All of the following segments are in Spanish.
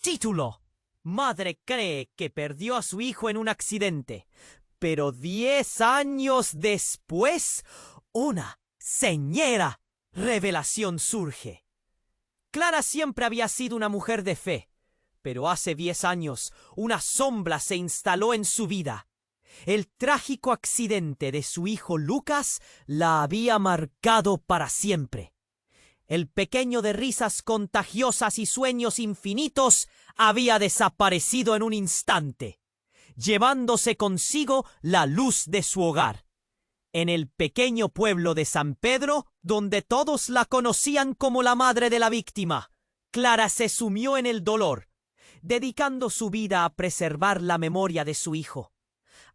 Título: Madre cree que perdió a su hijo en un accidente, pero 10 años después, una señera revelación surge. Clara siempre había sido una mujer de fe, pero hace 10 años una sombra se instaló en su vida. El trágico accidente de su hijo Lucas la había marcado para siempre. El pequeño de risas contagiosas y sueños infinitos había desaparecido en un instante, llevándose consigo la luz de su hogar. En el pequeño pueblo de San Pedro, donde todos la conocían como la madre de la víctima, Clara se sumió en el dolor, dedicando su vida a preservar la memoria de su hijo.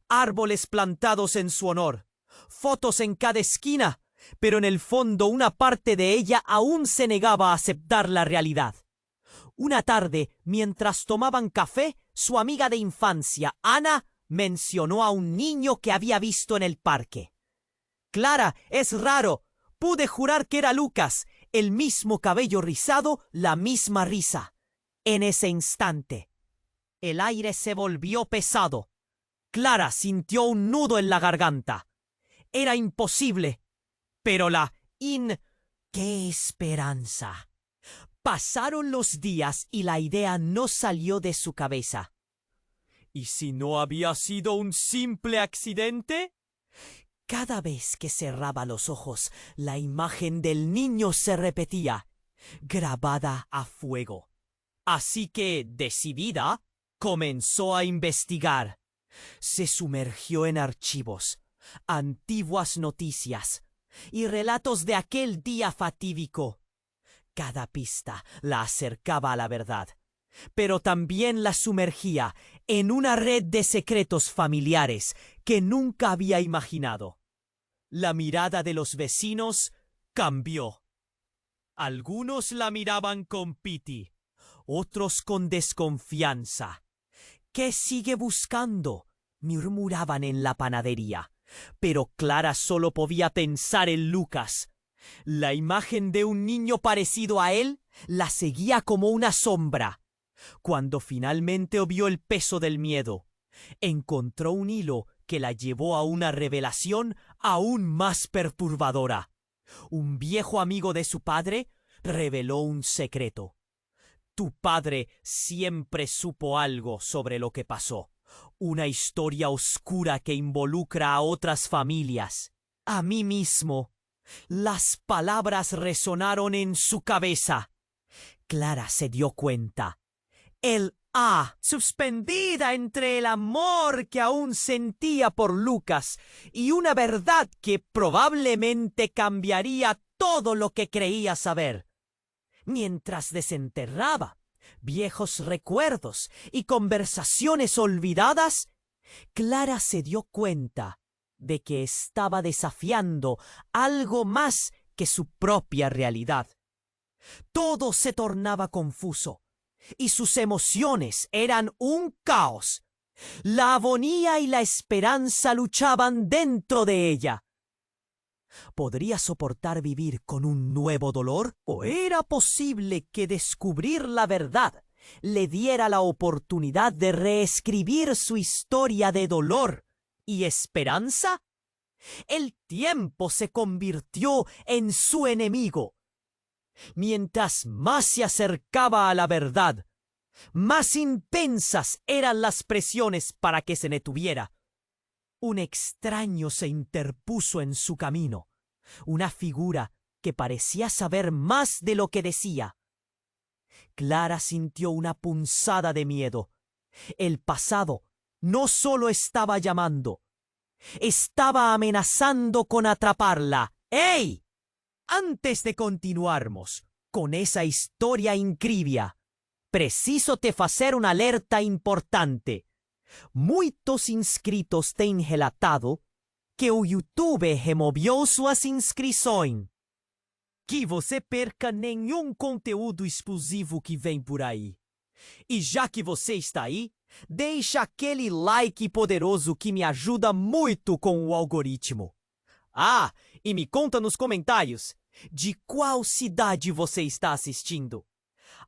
Árboles plantados en su honor, fotos en cada esquina, pero en el fondo una parte de ella aún se negaba a aceptar la realidad. Una tarde, mientras tomaban café, su amiga de infancia, Ana, mencionó a un niño que había visto en el parque. Clara, es raro. Pude jurar que era Lucas, el mismo cabello rizado, la misma risa. En ese instante, el aire se volvió pesado. Clara sintió un nudo en la garganta. Era imposible. Pero ¡qué esperanza! Pasaron los días y la idea no salió de su cabeza. ¿Y si no había sido un simple accidente? Cada vez que cerraba los ojos, la imagen del niño se repetía, grabada a fuego. Así que, decidida, comenzó a investigar. Se sumergió en archivos, antiguas noticias y relatos de aquel día fatídico. Cada pista la acercaba a la verdad, pero también la sumergía en una red de secretos familiares que nunca había imaginado. La mirada de los vecinos cambió. Algunos la miraban con piti, otros con desconfianza. ¿Qué sigue buscando?, murmuraban en la panadería. Pero Clara solo podía pensar en Lucas. La imagen de un niño parecido a él la seguía como una sombra. Cuando finalmente vio el peso del miedo, encontró un hilo que la llevó a una revelación aún más perturbadora. Un viejo amigo de su padre reveló un secreto. Tu padre siempre supo algo sobre lo que pasó. Una historia oscura que involucra a otras familias. A mí mismo. Las palabras resonaron en su cabeza. Clara se dio cuenta. El suspendida entre el amor que aún sentía por Lucas y una verdad que probablemente cambiaría todo lo que creía saber. Mientras desenterraba viejos recuerdos y conversaciones olvidadas, Clara se dio cuenta de que estaba desafiando algo más que su propia realidad. Todo se tornaba confuso y sus emociones eran un caos. La agonía y la esperanza luchaban dentro de ella. ¿Podría soportar vivir con un nuevo dolor? ¿O era posible que descubrir la verdad le diera la oportunidad de reescribir su historia de dolor y esperanza? El tiempo se convirtió en su enemigo. Mientras más se acercaba a la verdad, más intensas eran las presiones para que se detuviera. Un extraño se interpuso en su camino, una figura que parecía saber más de lo que decía. Clara sintió una punzada de miedo. El pasado no solo estaba llamando, estaba amenazando con atraparla. ¡Ey! Antes de continuarmos con esa historia incrível, preciso te fazer una alerta importante. Muitos inscritos têm relatado que o YouTube removeu suas inscrições. Que você perca nenhum conteúdo exclusivo que vem por aí. E já que você está aí, deixa aquele like poderoso que me ajuda muito com o algoritmo. Ah, e me conta nos comentários de qual cidade você está assistindo.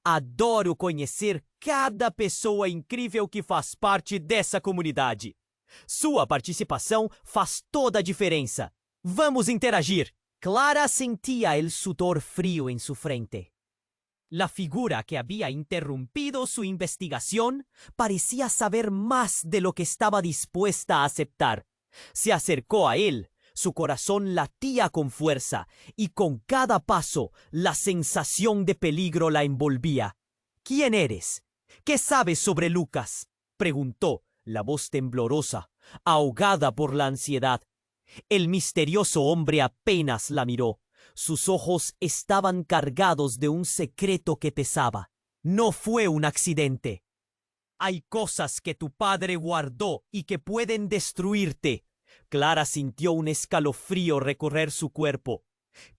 Adoro conhecer cada pessoa incrível que faz parte dessa comunidade. Sua participação faz toda a diferença. Vamos interagir. Clara sentía el sudor frío en su frente. La figura que había interrumpido su investigación parecía saber más de lo que estaba dispuesta a aceptar. Se acercó a él. Su corazón latía con fuerza y con cada paso la sensación de peligro la envolvía. ¿Quién eres? ¿Qué sabes sobre Lucas?, preguntó, la voz temblorosa, ahogada por la ansiedad. El misterioso hombre apenas la miró. Sus ojos estaban cargados de un secreto que pesaba. No fue un accidente. Hay cosas que tu padre guardó y que pueden destruirte. Clara sintió un escalofrío recorrer su cuerpo.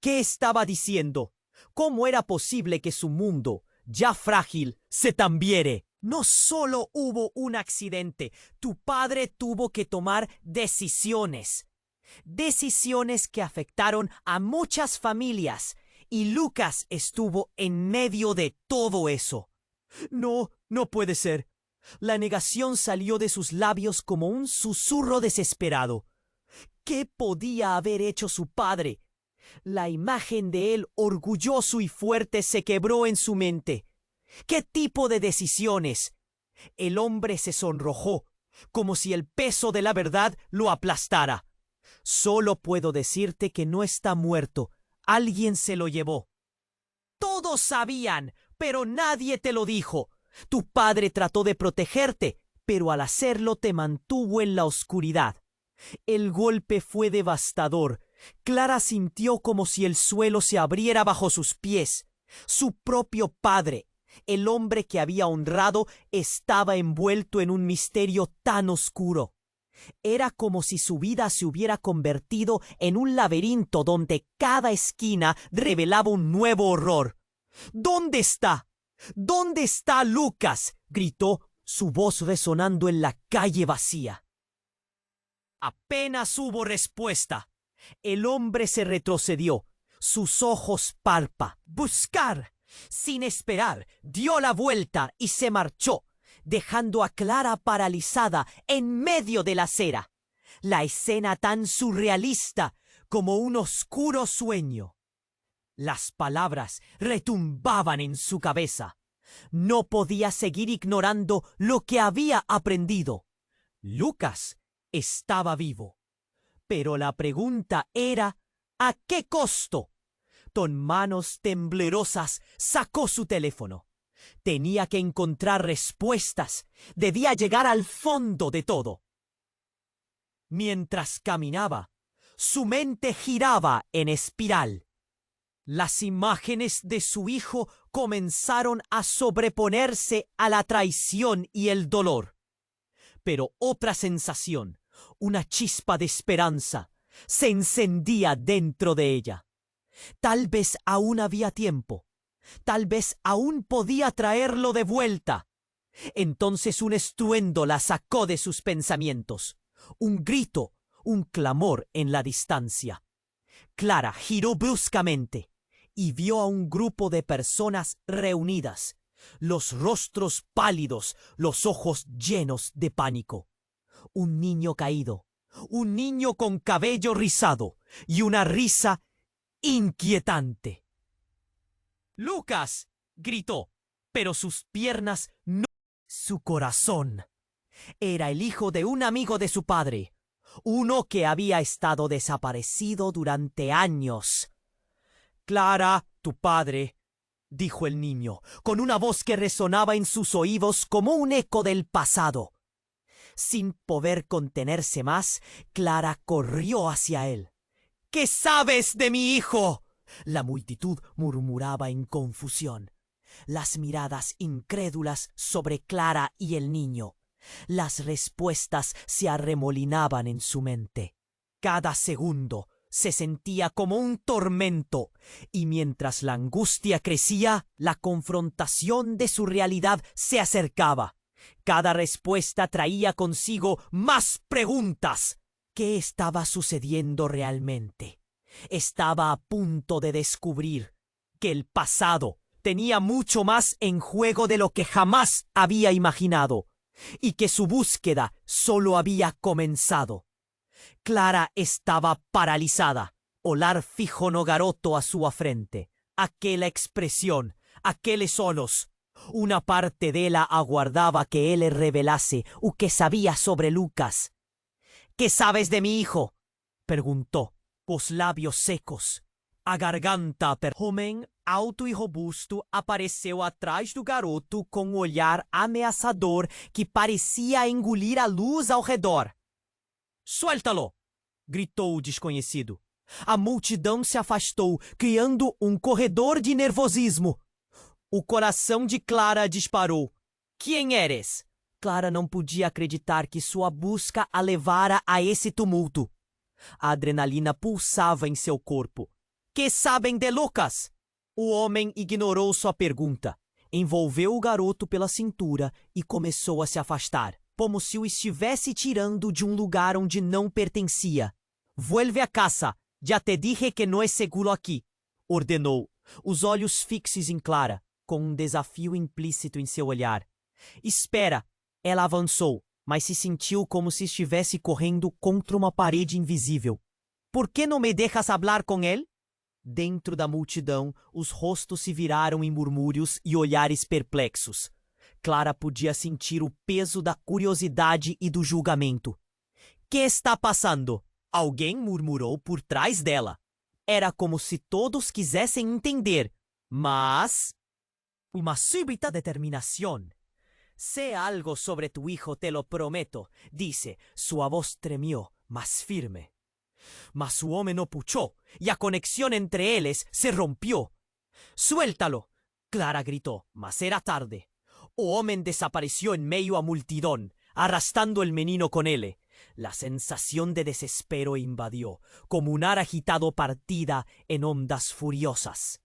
¿Qué estaba diciendo? ¿Cómo era posible que su mundo, ya frágil, se tambiere? No solo hubo un accidente, tu padre tuvo que tomar decisiones. Decisiones que afectaron a muchas familias, y Lucas estuvo en medio de todo eso. No puede ser. La negación salió de sus labios como un susurro desesperado. ¿Qué podía haber hecho su padre? La imagen de él orgulloso y fuerte se quebró en su mente. ¿Qué tipo de decisiones? El hombre se sonrojó, como si el peso de la verdad lo aplastara. Solo puedo decirte que no está muerto. Alguien se lo llevó. Todos sabían, pero nadie te lo dijo. Tu padre trató de protegerte, pero al hacerlo te mantuvo en la oscuridad. El golpe fue devastador. Clara sintió como si el suelo se abriera bajo sus pies. Su propio padre, el hombre que había honrado, estaba envuelto en un misterio tan oscuro. Era como si su vida se hubiera convertido en un laberinto donde cada esquina revelaba un nuevo horror. ¿Dónde está? ¿Dónde está Lucas?, gritó, su voz resonando en la calle vacía. Apenas hubo respuesta. El hombre se retrocedió, sus ojos parpa. Buscar. Sin esperar, dio la vuelta y se marchó, dejando a Clara paralizada en medio de la acera. La escena tan surrealista como un oscuro sueño. Las palabras retumbaban en su cabeza. No podía seguir ignorando lo que había aprendido. Lucas estaba vivo. Pero la pregunta era, ¿a qué costo? Con manos temblorosas sacó su teléfono. Tenía que encontrar respuestas. Debía llegar al fondo de todo. Mientras caminaba, su mente giraba en espiral. Las imágenes de su hijo comenzaron a sobreponerse a la traición y el dolor. Pero otra sensación, una chispa de esperanza, se encendía dentro de ella. Tal vez aún había tiempo. Tal vez aún podía traerlo de vuelta. Entonces un estruendo la sacó de sus pensamientos. Un grito, un clamor en la distancia. Clara giró bruscamente y vio a un grupo de personas reunidas, los rostros pálidos, los ojos llenos de pánico. Un niño caído, un niño con cabello rizado y una risa inquietante. ¡Lucas!, gritó, pero sus piernas no. Su corazón. Era el hijo de un amigo de su padre, uno que había estado desaparecido durante años. Clara, tu padre, dijo el niño, con una voz que resonaba en sus oídos como un eco del pasado. Sin poder contenerse más, Clara corrió hacia él. ¿Qué sabes de mi hijo?, la multitud murmuraba en confusión. Las miradas incrédulas sobre Clara y el niño. Las respuestas se arremolinaban en su mente. Cada segundo se sentía como un tormento, y mientras la angustia crecía, la confrontación de su realidad se acercaba. Cada respuesta traía consigo más preguntas. ¿Qué estaba sucediendo realmente? Estaba a punto de descubrir que el pasado tenía mucho más en juego de lo que jamás había imaginado, y que su búsqueda solo había comenzado. Clara estaba paralizada, olhar fijo no garoto a sua frente. Aquela expresión, aqueles olhos. Una parte dela aguardaba que él le revelase o que sabía sobre Lucas. ¿Qué sabes de mi hijo?, perguntó, os labios secos, a garganta apertada. Homem alto e robusto apareceu atrás do garoto com um olhar ameaçador que parecia engolir a luz ao redor. Suéltalo! Gritou o desconhecido. A multidão se afastou, criando um corredor de nervosismo. O coração de Clara disparou. Quem eres? Clara não podia acreditar que sua busca a levara a esse tumulto. A adrenalina pulsava em seu corpo. Que sabem de Lucas? O homem ignorou sua pergunta. Envolveu o garoto pela cintura e começou a se afastar, como se o estivesse tirando de um lugar onde não pertencia. Vuelve a casa. Já te dije que não é seguro aqui, ordenou, os olhos fixos em Clara, com um desafio implícito em seu olhar. Espera, ela avançou, mas se sentiu como se estivesse correndo contra uma parede invisível. Por que não me deixas hablar com ele? Dentro da multidão, os rostos se viraram em murmúrios e olhares perplexos. Clara podia sentir o peso da curiosidade e do julgamento. Que está passando? Alguém murmurou por trás dela. Era como se todos quisessem entender, mas... Uma súbita determinação. Sé algo sobre tu hijo, te lo prometo, disse. Sua voz tremió, mas firme. Mas o homem não puxou, e a conexão entre eles se rompió. Suéltalo, Clara gritó, mas era tarde. O homem desapareció en meio a multidão, arrastrando el menino con él. La sensación de desespero invadió, como un ar agitado partida en ondas furiosas.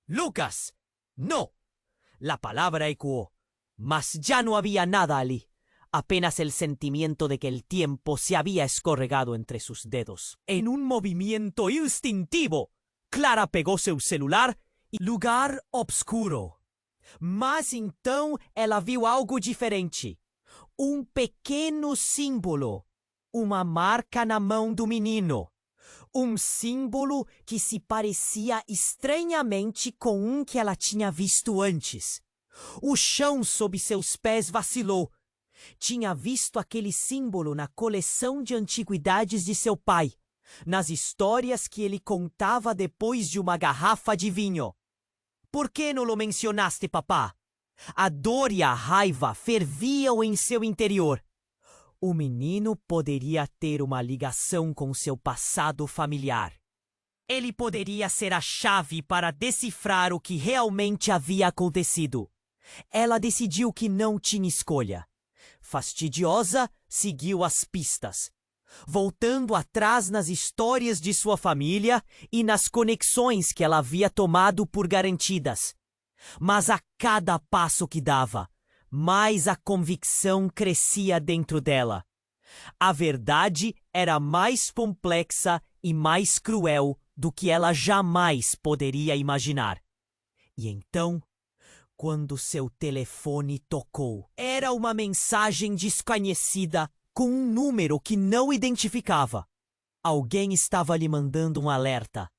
¡Lucas! ¡No! La palabra ecoó, mas ya no había nada allí, apenas el sentimiento de que el tiempo se había escorregado entre sus dedos. En un movimiento instintivo, Clara pegou seu celular e lugar obscuro. Mas então ela viu algo diferente. Um pequeno símbolo, uma marca na mão do menino. Um símbolo que se parecia estranhamente com um que ela tinha visto antes. O chão sob seus pés vacilou. Tinha visto aquele símbolo na coleção de antiguidades de seu pai, nas histórias que ele contava depois de uma garrafa de vinho. Por que não lo mencionaste, papá? A dor e a raiva ferviam em seu interior. O menino poderia ter uma ligação com seu passado familiar. Ele poderia ser a chave para decifrar o que realmente havia acontecido. Ela decidiu que não tinha escolha. Fastidiosa, seguiu as pistas, voltando atrás nas histórias de sua família e nas conexões que ela havia tomado por garantidas. Mas a cada passo que dava, mais a convicção crescia dentro dela. A verdade era mais complexa e mais cruel do que ela jamais poderia imaginar. E então, quando seu telefone tocou, era uma mensagem desconhecida com um número que não identificava. Alguém estava lhe mandando um alerta.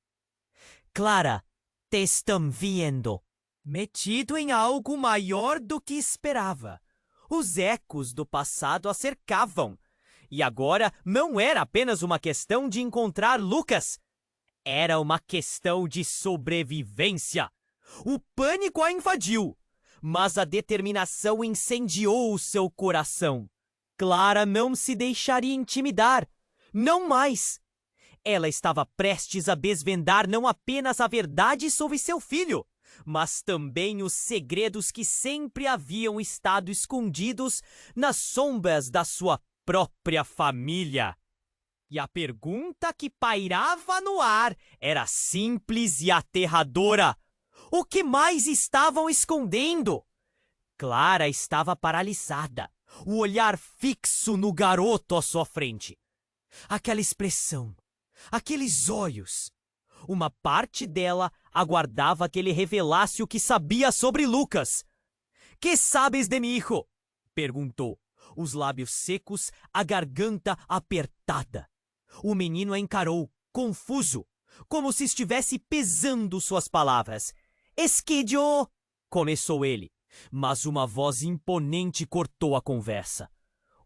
Clara, te estão vendo. Metido em algo maior do que esperava. Os ecos do passado a cercavam. E agora não era apenas uma questão de encontrar Lucas. Era uma questão de sobrevivência. O pânico a invadiu, mas a determinação incendiou o seu coração. Clara não se deixaria intimidar. Não mais. Ela estava prestes a desvendar não apenas a verdade sobre seu filho, mas também os segredos que sempre haviam estado escondidos nas sombras da sua própria família. E a pergunta que pairava no ar era simples e aterradora. O que mais estavam escondendo? Clara estava paralisada, o olhar fixo no garoto à sua frente. Aquela expressão, aqueles olhos, Uma parte dela aguardava que ele revelasse o que sabia sobre Lucas. "Que sabes de mi hijo?" perguntou, os lábios secos, a garganta apertada. O menino a encarou, confuso, como se estivesse pesando suas palavras. "Es que yo..." começou ele, mas uma voz imponente cortou a conversa.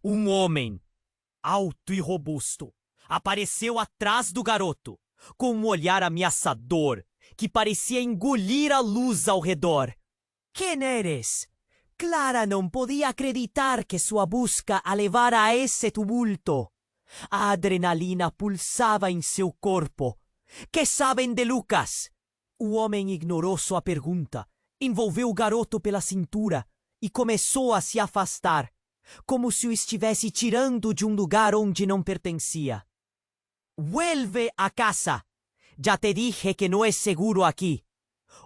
Um homem, alto e robusto, apareceu atrás do garoto, com um olhar ameaçador que parecia engolir a luz ao redor. "Quem eres?" Clara não podia acreditar que sua busca a levara a esse tumulto. A adrenalina pulsava em seu corpo. "Que sabem de Lucas?" O homem ignorou sua pergunta, envolveu o garoto pela cintura e começou a se afastar, como se o estivesse tirando de um lugar onde não pertencia. "Vuelve a casa. Já te dije que não é seguro aqui",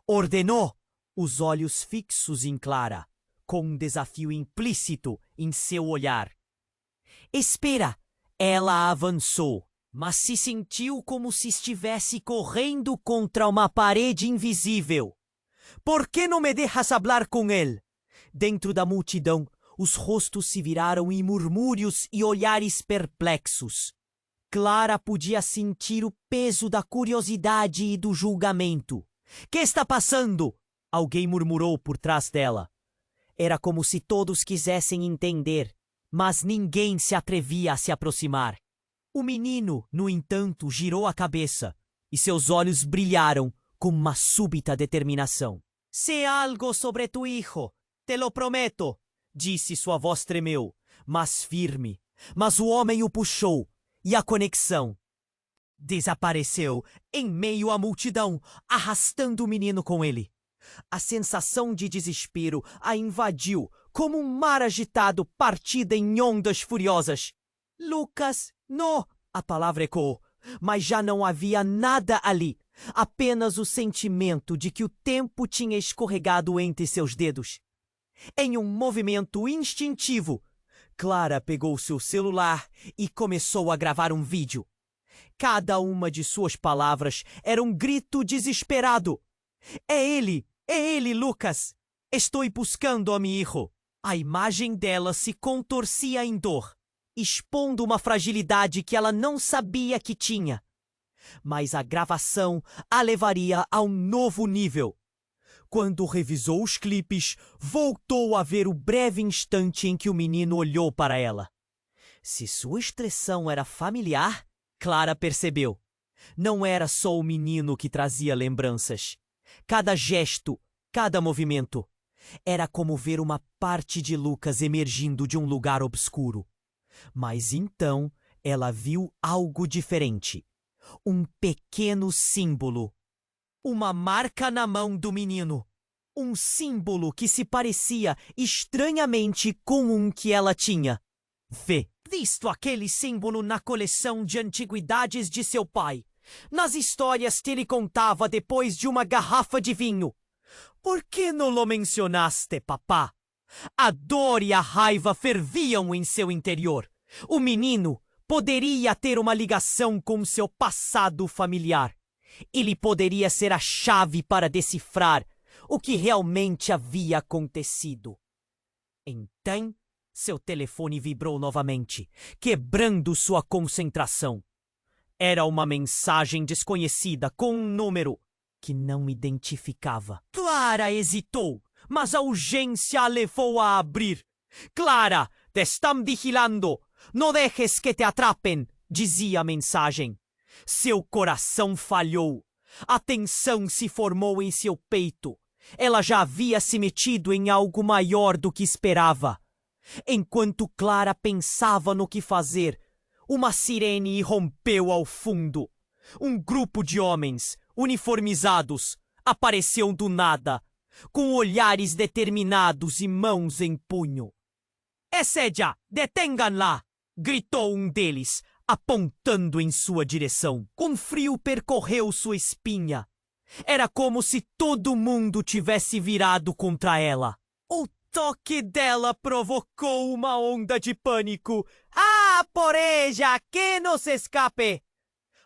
ordenou, os olhos fixos em Clara, com um desafio implícito em seu olhar. "Espera!" Ela avançou, mas se sentiu como se estivesse correndo contra uma parede invisível. "Por que não me deixas hablar com ele?" Dentro da multidão, os rostos se viraram em murmúrios e olhares perplexos. Clara podia sentir o peso da curiosidade e do julgamento. "Que está passando?" alguém murmurou por trás dela. Era como se todos quisessem entender, mas ninguém se atrevia a se aproximar. O menino, no entanto, girou a cabeça e seus olhos brilharam com uma súbita determinação. "Sé algo sobre tu hijo, te lo prometo", disse. Sua voz tremeu, mas firme. Mas o homem o puxou e a conexão desapareceu em meio à multidão, arrastando o menino com ele. A sensação de desespero a invadiu como um mar agitado partida em ondas furiosas. "Lucas, não!" A palavra ecoou, mas já não havia nada ali, apenas o sentimento de que o tempo tinha escorregado entre seus dedos. Em um movimento instintivo, Clara pegou seu celular e começou a gravar um vídeo. Cada uma de suas palavras era um grito desesperado. É ele, Lucas! Estou buscando a mi hijo." A imagem dela se contorcia em dor, expondo uma fragilidade que ela não sabia que tinha. Mas a gravação a levaria a um novo nível. Quando revisou os clipes, voltou a ver o breve instante em que o menino olhou para ela. Se sua expressão era familiar, Clara percebeu. Não era só o menino que trazia lembranças. Cada gesto, cada movimento. Era como ver uma parte de Lucas emergindo de um lugar obscuro. Mas então ela viu algo diferente. Um pequeno símbolo. Uma marca na mão do menino. Um símbolo que se parecia estranhamente com um que ela tinha. Visto aquele símbolo na coleção de antiguidades de seu pai, nas histórias que ele contava depois de uma garrafa de vinho. "Por que não lo mencionaste, papá?" A dor e a raiva ferviam em seu interior. O menino poderia ter uma ligação com seu passado familiar. Ele poderia ser a chave para decifrar o que realmente havia acontecido. Então, seu telefone vibrou novamente, quebrando sua concentração. Era uma mensagem desconhecida com um número que não identificava. Clara hesitou, mas a urgência a levou a abrir. "Clara, te estão vigilando. Não deixes que te atrapem", dizia a mensagem. Seu coração falhou. A tensão se formou em seu peito. Ela já havia se metido em algo maior do que esperava. Enquanto Clara pensava no que fazer, uma sirene irrompeu ao fundo. Um grupo de homens, uniformizados, apareceu do nada, com olhares determinados e mãos em punho. "Esseja, detengan-la!" gritou um deles, apontando em sua direção. Com frio percorreu sua espinha. Era como se todo mundo tivesse virado contra ela. O toque dela provocou uma onda de pânico. "Ah, por ella, que não se escape!"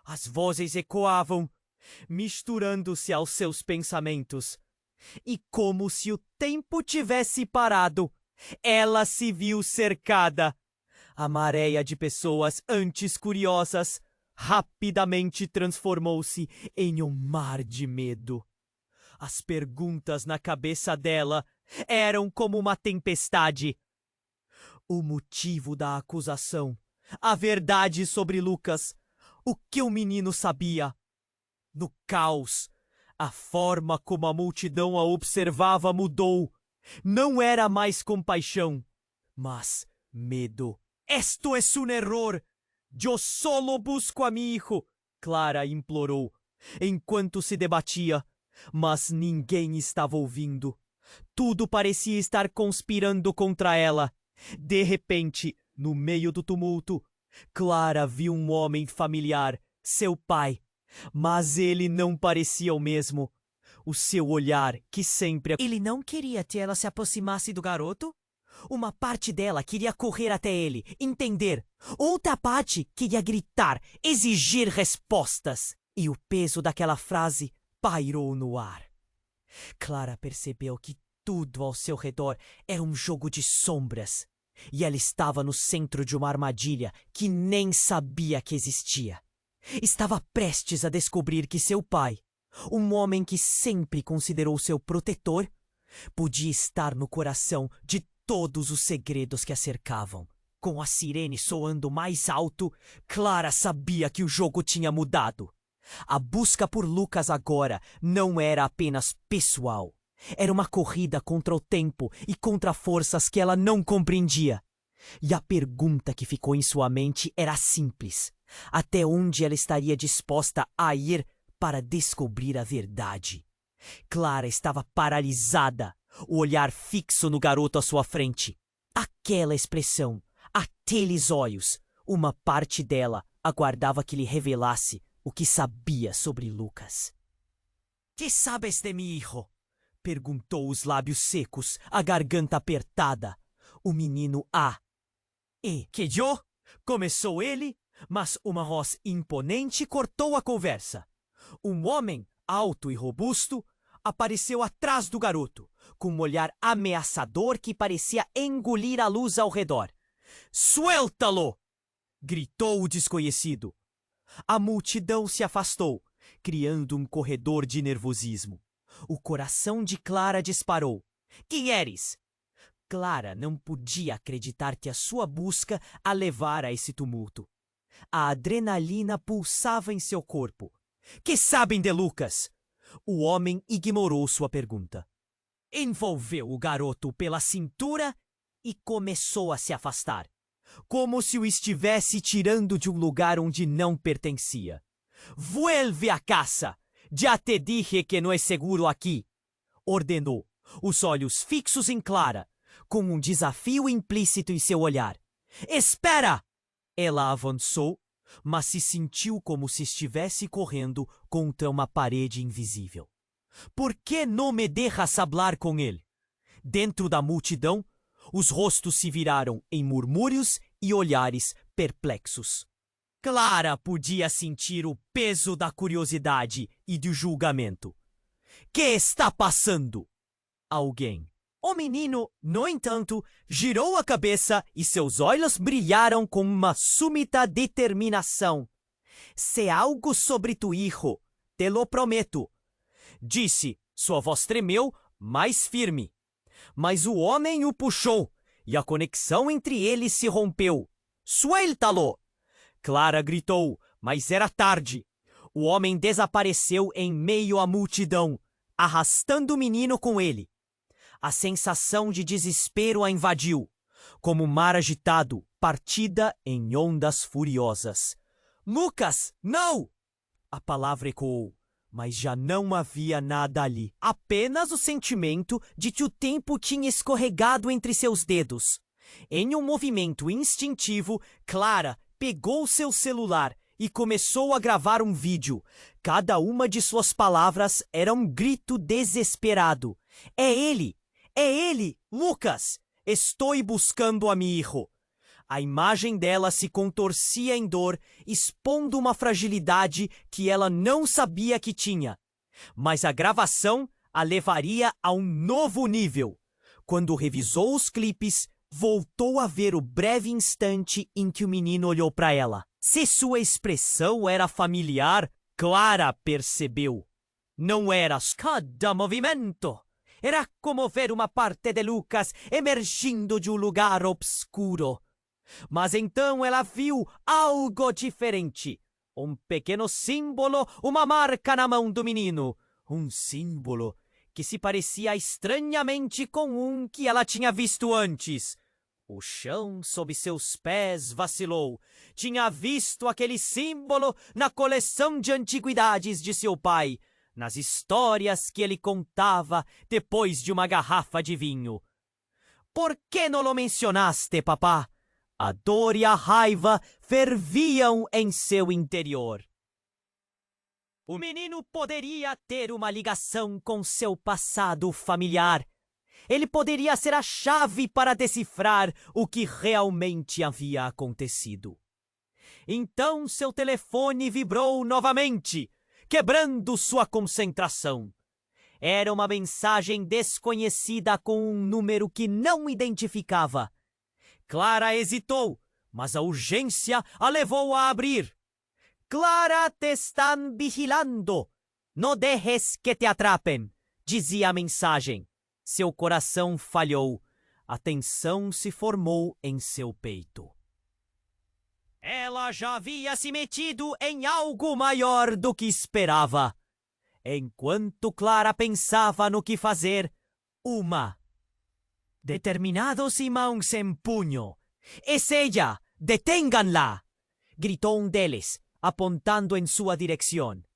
As vozes ecoavam, misturando-se aos seus pensamentos. E como se o tempo tivesse parado, ela se viu cercada. A maré de pessoas antes curiosas rapidamente transformou-se em um mar de medo. As perguntas na cabeça dela eram como uma tempestade. O motivo da acusação, a verdade sobre Lucas, o que o menino sabia. No caos, a forma como a multidão a observava mudou. Não era mais compaixão, mas medo. Esto es un error. Yo solo busco a mi hijo, Clara implorou, enquanto se debatia. Mas ninguém estava ouvindo. Tudo parecia estar conspirando contra ela. De repente, no meio do tumulto, Clara viu um homem familiar, seu pai. Mas ele não parecia o mesmo. O seu olhar, que sempre... Ele não queria que ela se aproximasse do garoto? Uma parte dela queria correr até ele, entender. Outra parte queria gritar, exigir respostas. E o peso daquela frase pairou no ar. Clara percebeu que tudo ao seu redor era um jogo de sombras. E ela estava no centro de uma armadilha que nem sabia que existia. Estava prestes a descobrir que seu pai, um homem que sempre considerou seu protetor, podia estar no coração de todos os segredos que a cercavam. Com a sirene soando mais alto, Clara sabia que o jogo tinha mudado. A busca por Lucas agora não era apenas pessoal. Era uma corrida contra o tempo e contra forças que ela não compreendia. E a pergunta que ficou em sua mente era simples. Até onde ela estaria disposta a ir para descobrir a verdade? Clara estava paralisada, o olhar fixo no garoto à sua frente. Aquela expressão, aqueles olhos, uma parte dela aguardava que lhe revelasse o que sabia sobre Lucas. «Que sabes de mi hijo?» perguntou, os lábios secos, a garganta apertada. O menino «E que eu?» começou ele, mas uma voz imponente cortou a conversa. Um homem, alto e robusto, apareceu atrás do garoto, com um olhar ameaçador que parecia engolir a luz ao redor. «Suéltalo!» gritou o desconhecido. A multidão se afastou, criando um corredor de nervosismo. O coração de Clara disparou. «Quem eres?» Clara não podia acreditar que a sua busca a levara a esse tumulto. A adrenalina pulsava em seu corpo. «Que sabem de Lucas?» O homem ignorou sua pergunta. Envolveu o garoto pela cintura e começou a se afastar, como se o estivesse tirando de um lugar onde não pertencia. «Vuelve a casa! Já te dije que não é seguro aqui!» ordenou, os olhos fixos em Clara, com um desafio implícito em seu olhar. «Espera!» Ela avançou, mas se sentiu como se estivesse correndo contra uma parede invisível. «Por que não me deixas hablar com ele?» Dentro da multidão, os rostos se viraram em murmúrios e olhares perplexos. Clara podia sentir o peso da curiosidade e do julgamento. «Que está passando?» Alguém. O menino, no entanto, girou a cabeça e seus olhos brilharam com uma súbita determinação. «Sé algo sobre tu hijo, te lo prometo», disse. Sua voz tremeu, mais firme. Mas o homem o puxou, e a conexão entre eles se rompeu. «Suéltalo!» Clara gritou, mas era tarde. O homem desapareceu em meio à multidão, arrastando o menino com ele. A sensação de desespero a invadiu, como um mar agitado, partida em ondas furiosas. «Lucas, não!» A palavra ecoou, mas já não havia nada ali. Apenas o sentimento de que o tempo tinha escorregado entre seus dedos. Em um movimento instintivo, Clara pegou seu celular e começou a gravar um vídeo. Cada uma de suas palavras era um grito desesperado. «É ele! É ele! Lucas! Estou buscando a mi hijo!» A imagem dela se contorcia em dor, expondo uma fragilidade que ela não sabia que tinha. Mas a gravação a levaria a um novo nível. Quando revisou os clipes, voltou a ver o breve instante em que o menino olhou para ela. Se sua expressão era familiar, Clara percebeu. Não era cada movimento. Era como ver uma parte de Lucas emergindo de um lugar obscuro. Mas então ela viu algo diferente. Um pequeno símbolo, uma marca na mão do menino. Um símbolo que se parecia estranhamente com um que ela tinha visto antes. O chão sob seus pés vacilou. Tinha visto aquele símbolo na coleção de antiguidades de seu pai, nas histórias que ele contava depois de uma garrafa de vinho. Por que não lo mencionaste, papá? A dor e a raiva ferviam em seu interior. O menino poderia ter uma ligação com seu passado familiar. Ele poderia ser a chave para decifrar o que realmente havia acontecido. Então seu telefone vibrou novamente, quebrando sua concentração. Era uma mensagem desconhecida com um número que não identificava. Clara hesitou, mas a urgência a levou a abrir. Clara, te están vigilando. No dejes que te atrapen, dizia a mensagem. Seu coração falhou. A tensão se formou em seu peito. Ela já havia se metido em algo maior do que esperava. Enquanto Clara pensava no que fazer, uma. Determinados y mãos en puño. Es ella, deténganla, gritó un deles, apontando en su dirección.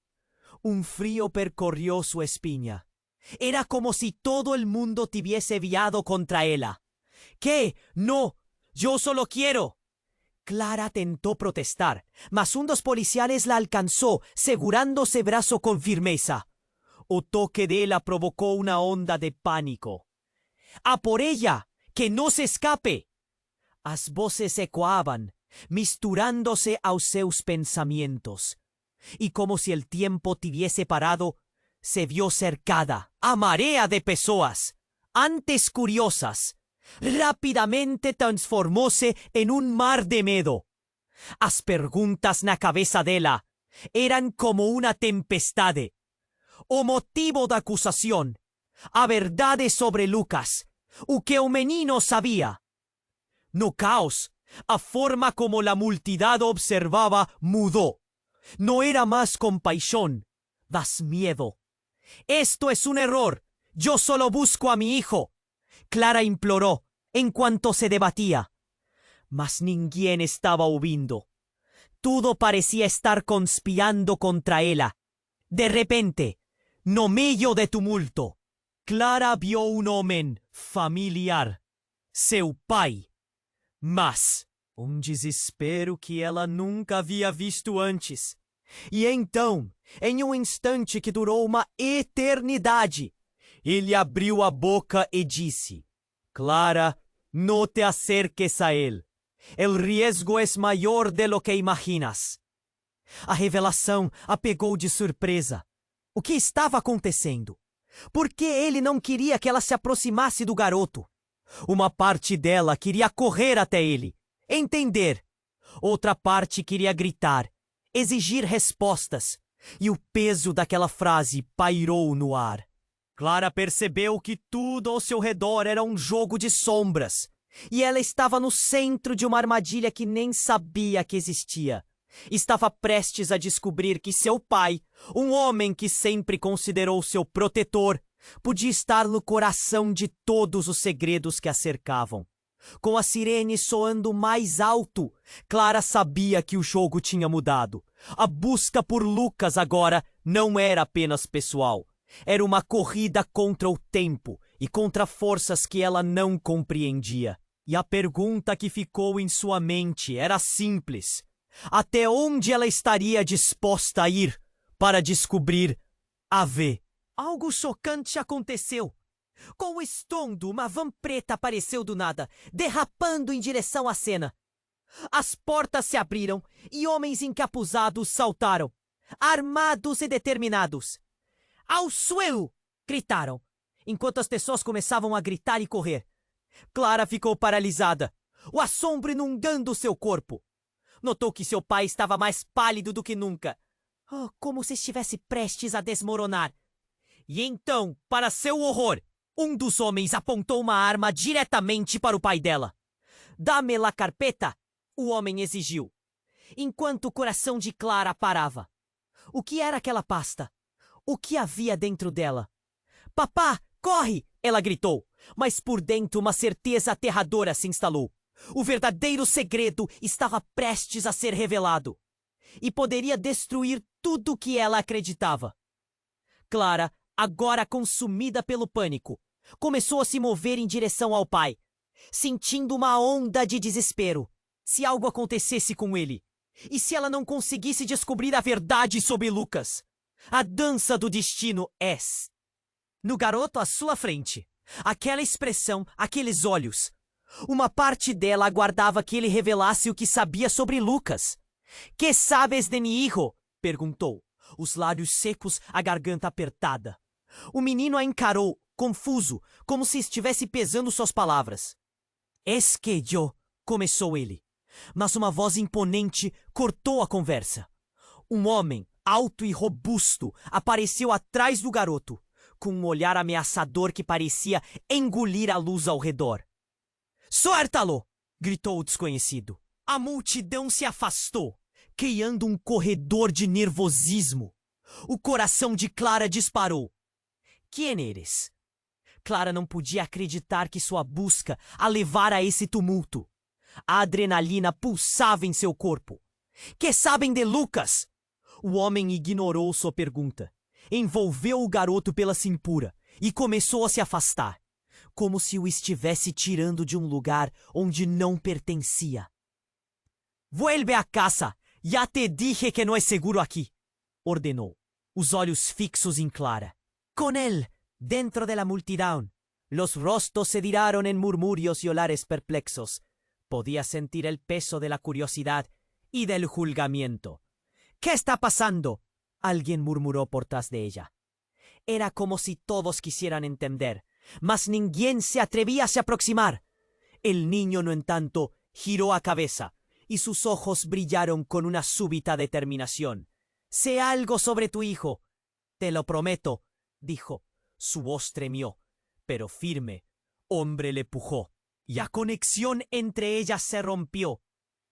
Un frío percorrió su espina. Era como si todo el mundo tuviese viado contra ella. ¿Qué? No, yo solo quiero. Clara tentó protestar, mas un dos policiales la alcanzó, segurándose brazo con firmeza. O toque de ella provocó una onda de pánico. ¡A por ella! ¡Que no se escape! As voces ecoaban, misturándose a seus pensamientos. Y como si el tiempo tuviese parado, se vio cercada a marea de pessoas, antes curiosas. Rápidamente transformóse en un mar de medo. As perguntas na cabeça dela eran como una tempestade. O motivo da acusación, a verdade sobre Lucas, o que o menino sabía. No caos, a forma como la multidad observaba mudó. No era más compaixón, das miedo. Esto es un error. Yo solo busco a mi hijo. Clara imploró en cuanto se debatía. Mas ninguém estaba ouvindo. Todo parecía estar conspirando contra ella. De repente, no medio de tumulto, Clara vio un homem familiar, seu pai. Mas um desespero que ela nunca havia visto antes. E então, em um instante que durou uma eternidade, ele abriu a boca e disse: Clara, no te acerques a él. El riesgo es maior de lo que imaginas. A revelação a pegou de surpresa. O que estava acontecendo? Por que ele não queria que ela se aproximasse do garoto? Uma parte dela queria correr até ele, entender. Outra parte queria gritar, exigir respostas. E o peso daquela frase pairou no ar. Clara percebeu que tudo ao seu redor era um jogo de sombras. E ela estava no centro de uma armadilha que nem sabia que existia. Estava prestes a descobrir que seu pai, um homem que sempre considerou seu protetor, podia estar no coração de todos os segredos que a cercavam. Com a sirene soando mais alto, Clara sabia que o jogo tinha mudado. A busca por Lucas agora não era apenas pessoal. Era uma corrida contra o tempo e contra forças que ela não compreendia. E a pergunta que ficou em sua mente era simples. Até onde ela estaria disposta a ir para descobrir a V? Algo chocante aconteceu. Com o estrondo, uma van preta apareceu do nada, derrapando em direção à cena. As portas se abriram e homens encapuzados saltaram, armados e determinados. Ao suelo! Gritaram, enquanto as pessoas começavam a gritar e correr. Clara ficou paralisada, o assombro inundando seu corpo. Notou que seu pai estava mais pálido do que nunca, como se estivesse prestes a desmoronar. E então, para seu horror, um dos homens apontou uma arma diretamente para o pai dela. "Dame la carpeta", o homem exigiu, enquanto o coração de Clara parava. O que era aquela pasta? O que havia dentro dela? "Papá, corre!" ela gritou, mas por dentro uma certeza aterradora se instalou. O verdadeiro segredo estava prestes a ser revelado e poderia destruir tudo o que ela acreditava. Clara, agora consumida pelo pânico, começou a se mover em direção ao pai, sentindo uma onda de desespero. Se algo acontecesse com ele, e se ela não conseguisse descobrir a verdade sobre Lucas? A dança do destino é. No garoto à sua frente, aquela expressão, aqueles olhos. Uma parte dela aguardava que ele revelasse o que sabia sobre Lucas. "Que sabes de mi hijo?" perguntou, os lábios secos, a garganta apertada. O menino a encarou, confuso, como se estivesse pesando suas palavras. "Es que yo", começou ele, mas uma voz imponente cortou a conversa. Um homem, alto e robusto, apareceu atrás do garoto, com um olhar ameaçador que parecia engolir a luz ao redor. "Suéltalo!" gritou o desconhecido. A multidão se afastou, criando um corredor de nervosismo. O coração de Clara disparou. "Quem eres?" Clara não podia acreditar que sua busca a levara a esse tumulto. A adrenalina pulsava em seu corpo. "Que sabem de Lucas?" O homem ignorou sua pergunta, envolveu o garoto pela cintura e começou a se afastar, como se o estivesse tirando de um lugar onde não pertencia. "Vuelve a casa, ya te dije que no es seguro aqui", ordenou, os olhos fixos em Clara. Con él, dentro de la multidão, los rostros se giraron en murmurios y olhares perplexos. Podía sentir el peso de la curiosidad y del julgamiento. "¿Qué está pasando?", alguien murmuró por tras de ella. Era como si todos quisieran entender, mas ninguém se atrevía a se aproximar. El niño, no en tanto, giró a cabeza, y sus ojos brillaron con una súbita determinación. "Sé algo sobre tu hijo. Te lo prometo", dijo. Su voz tremió, pero firme. Hombre le pujó. La conexión entre ellas se rompió.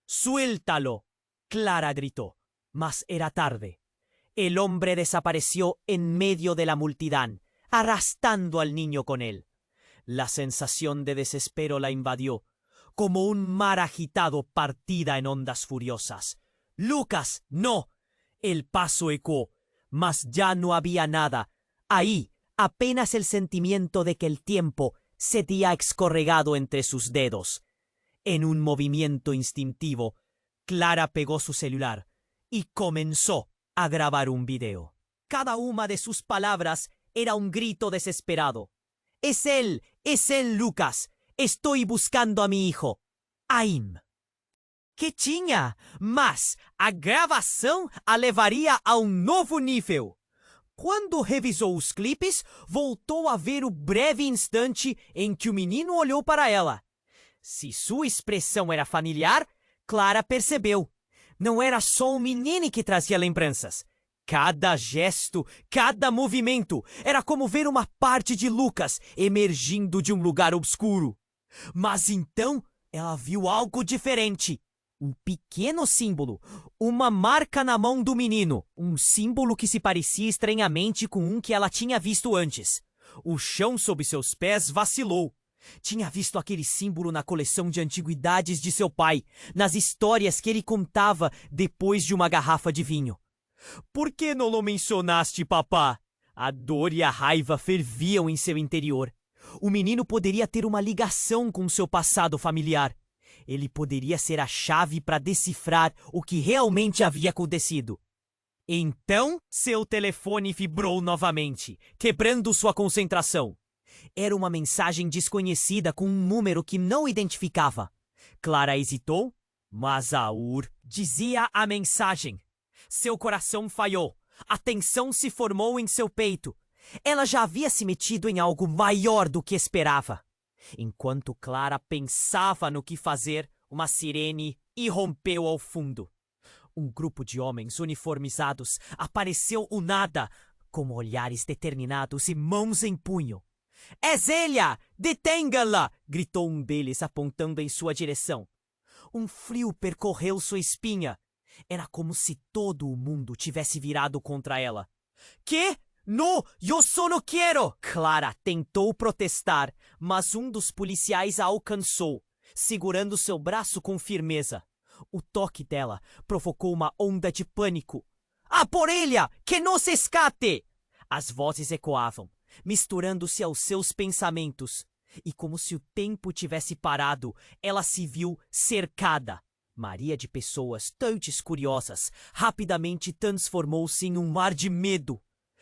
"Suéltalo", Clara gritó, mas era tarde. El hombre desapareció en medio de la multitud, arrastrando al niño con él. La sensación de desespero la invadió, como un mar agitado partida en ondas furiosas. "Lucas, no". El paso ecoó, mas ya no había nada. Ahí, apenas el sentimiento de que el tiempo se había escorregado entre sus dedos. En un movimiento instintivo, Clara pegó su celular y comenzó a grabar un video. Cada una de sus palabras era un grito desesperado. Es él, Lucas. Estoy buscando a mi hijo. Aim." Que tinha, mas a gravação a levaria a novo nível. Quando revisou os clipes, voltou a ver o breve instante em que o menino olhou para ela. Se sua expressão era familiar, Clara percebeu. Não era só o menino que trazia lembranças. Cada gesto, cada movimento, era como ver uma parte de Lucas emergindo de um lugar obscuro. Mas então ela viu algo diferente. Um pequeno símbolo, uma marca na mão do menino, um símbolo que se parecia estranhamente com um que ela tinha visto antes. O chão sob seus pés vacilou. Tinha visto aquele símbolo na coleção de antiguidades de seu pai, nas histórias que ele contava depois de uma garrafa de vinho. "Por que não lo mencionaste, papá?" A dor e a raiva ferviam em seu interior. O menino poderia ter uma ligação com seu passado familiar. Ele poderia ser a chave para decifrar o que realmente havia acontecido. Então, seu telefone vibrou novamente, quebrando sua concentração. Era uma mensagem desconhecida com um número que não identificava. Clara hesitou, Mas Aur dizia a mensagem. Seu coração falhou. A tensão se formou em seu peito. Ela já havia se metido em algo maior do que esperava. Enquanto Clara pensava no que fazer, uma sirene irrompeu ao fundo. Um grupo de homens uniformizados apareceu do nada, com olhares determinados e mãos em punho. É Zélia! Detenga-la! Gritou um deles apontando em sua direção. Um frio percorreu sua espinha. Era como se todo o mundo tivesse virado contra ela. Que? No, eu só não quero! Clara tentou protestar, mas um dos policiais a alcançou, segurando seu braço com firmeza. O toque dela provocou uma onda de pânico. "A por ella! Que não se escape!" As vozes ecoavam, misturando-se aos seus pensamentos. E como se o tempo tivesse parado, ela se viu cercada. Maria de pessoas tantas curiosas rapidamente transformou-se em um mar de medo.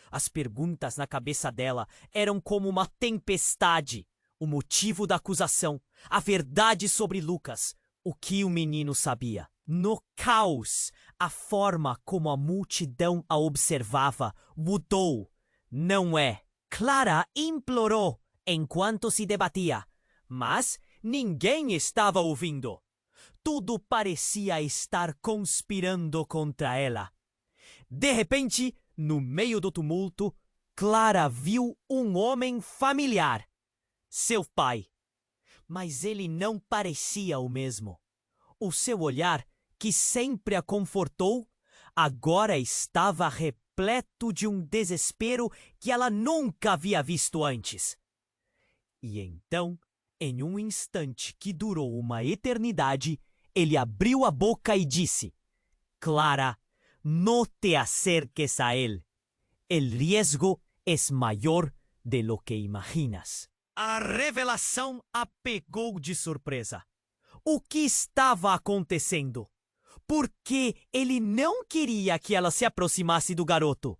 As perguntas na cabeça dela eram como uma tempestade. O motivo da acusação, a verdade sobre Lucas, o que o menino sabia. No caos, a forma como a multidão a observava mudou. Não é? Clara implorou enquanto se debatia, mas ninguém estava ouvindo. Tudo parecia estar conspirando contra ela. De repente, no meio do tumulto, Clara viu um homem familiar. Seu pai. Mas ele não parecia o mesmo. O seu olhar, que sempre a confortou, agora estava repleto de um desespero que ela nunca havia visto antes. E então, em um instante que durou uma eternidade, ele abriu a boca e disse: "Clara, no te acerques a él. El riesgo es mayor de lo que imaginas." A revelação a pegou de surpresa. O que estava acontecendo? Por que ele não queria que ela se aproximasse do garoto?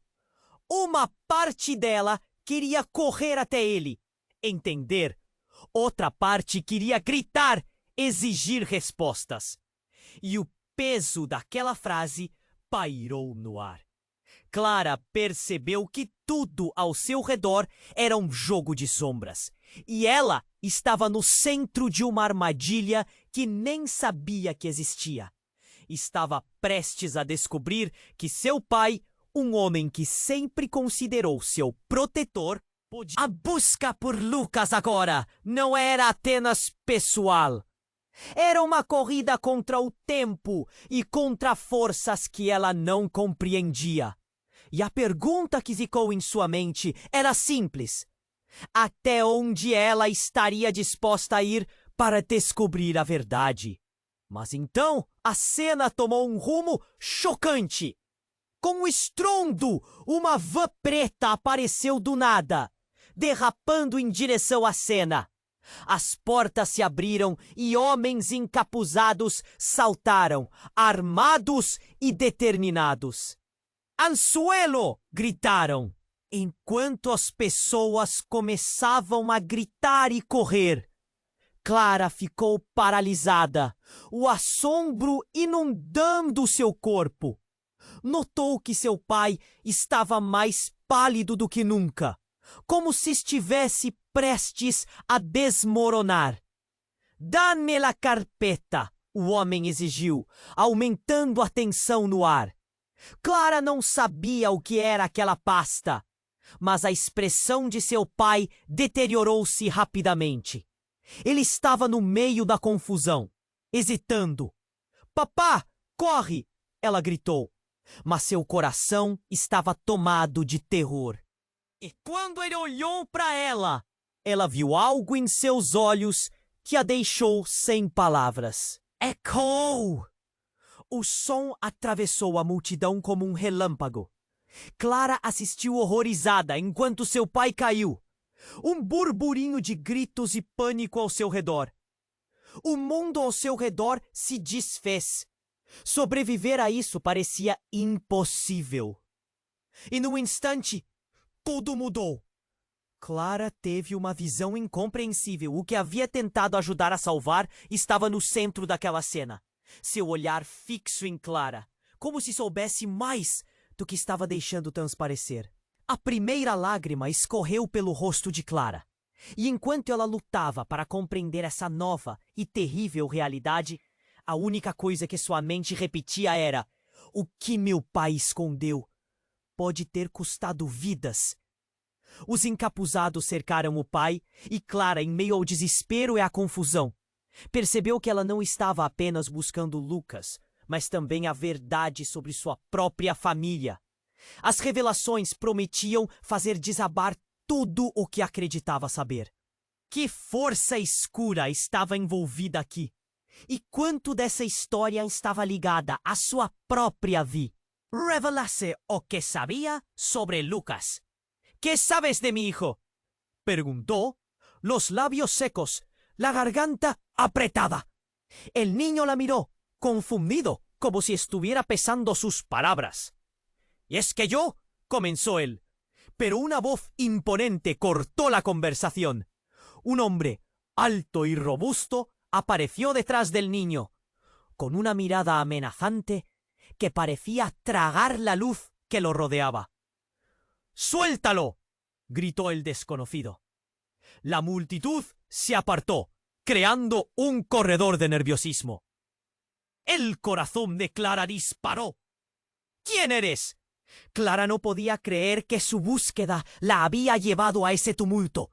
Uma parte dela queria correr até ele, entender. Outra parte queria gritar, exigir respostas. E o peso daquela frase pairou no ar. Clara percebeu que tudo ao seu redor era um jogo de sombras. E ela estava no centro de uma armadilha que nem sabia que existia. Estava prestes a descobrir que seu pai, um homem que sempre considerou seu protetor, podia... A busca por Lucas agora não era apenas pessoal. Era uma corrida contra o tempo e contra forças que ela não compreendia. E a pergunta que ficou em sua mente era simples: até onde ela estaria disposta a ir para descobrir a verdade? Mas então a cena tomou um rumo chocante. Com um estrondo, uma van preta apareceu do nada, derrapando em direção à cena. As portas se abriram e homens encapuzados saltaram, armados e determinados. "Anzuelo!" gritaram, enquanto as pessoas começavam a gritar e correr. Clara ficou paralisada, o assombro inundando seu corpo. Notou que seu pai estava mais pálido do que nunca, como se estivesse prestes a desmoronar. "Dá-me la carpeta!" o homem exigiu, aumentando a tensão no ar. Clara não sabia o que era aquela pasta, mas a expressão de seu pai deteriorou-se rapidamente. Ele estava no meio da confusão, hesitando. "Papá, corre!" ela gritou, mas seu coração estava tomado de terror. E quando ele olhou para ela viu algo em seus olhos que a deixou sem palavras. Ecoou! O som atravessou a multidão como um relâmpago. Clara assistiu horrorizada enquanto seu pai caiu. Um burburinho de gritos e pânico ao seu redor. O mundo ao seu redor se desfez. Sobreviver a isso parecia impossível. E no instante, tudo mudou. Clara teve uma visão incompreensível. O que havia tentado ajudar a salvar estava no centro daquela cena. seu olhar fixo em Clara, como se soubesse mais do que estava deixando transparecer. A primeira lágrima escorreu pelo rosto de Clara, e enquanto ela lutava para compreender essa nova e terrível realidade, a única coisa que sua mente repetia era: o que meu pai escondeu pode ter custado vidas. Os encapuzados cercaram o pai e Clara, em meio ao desespero e à confusão, percebeu que ela não estava apenas buscando Lucas, mas também a verdade sobre sua própria família. As revelações prometiam fazer desabar tudo o que acreditava saber. Que força escura estava envolvida aqui? E quanto dessa história estava ligada à sua própria vida? Revelase o que sabía sobre Lucas. ¿Qué sabes de mi hijo?, preguntó, los labios secos, la garganta apretada. El niño la miró, confundido, como si estuviera pesando sus palabras. «Y es que yo», comenzó él, pero una voz imponente cortó la conversación. Un hombre, alto y robusto, apareció detrás del niño, con una mirada amenazante que parecía tragar la luz que lo rodeaba. «¡Suéltalo!», gritó el desconocido. La multitud se apartó, creando un corredor de nerviosismo. El corazón de Clara disparó. «¿Quién eres?». Clara no podía creer que su búsqueda la había llevado a ese tumulto.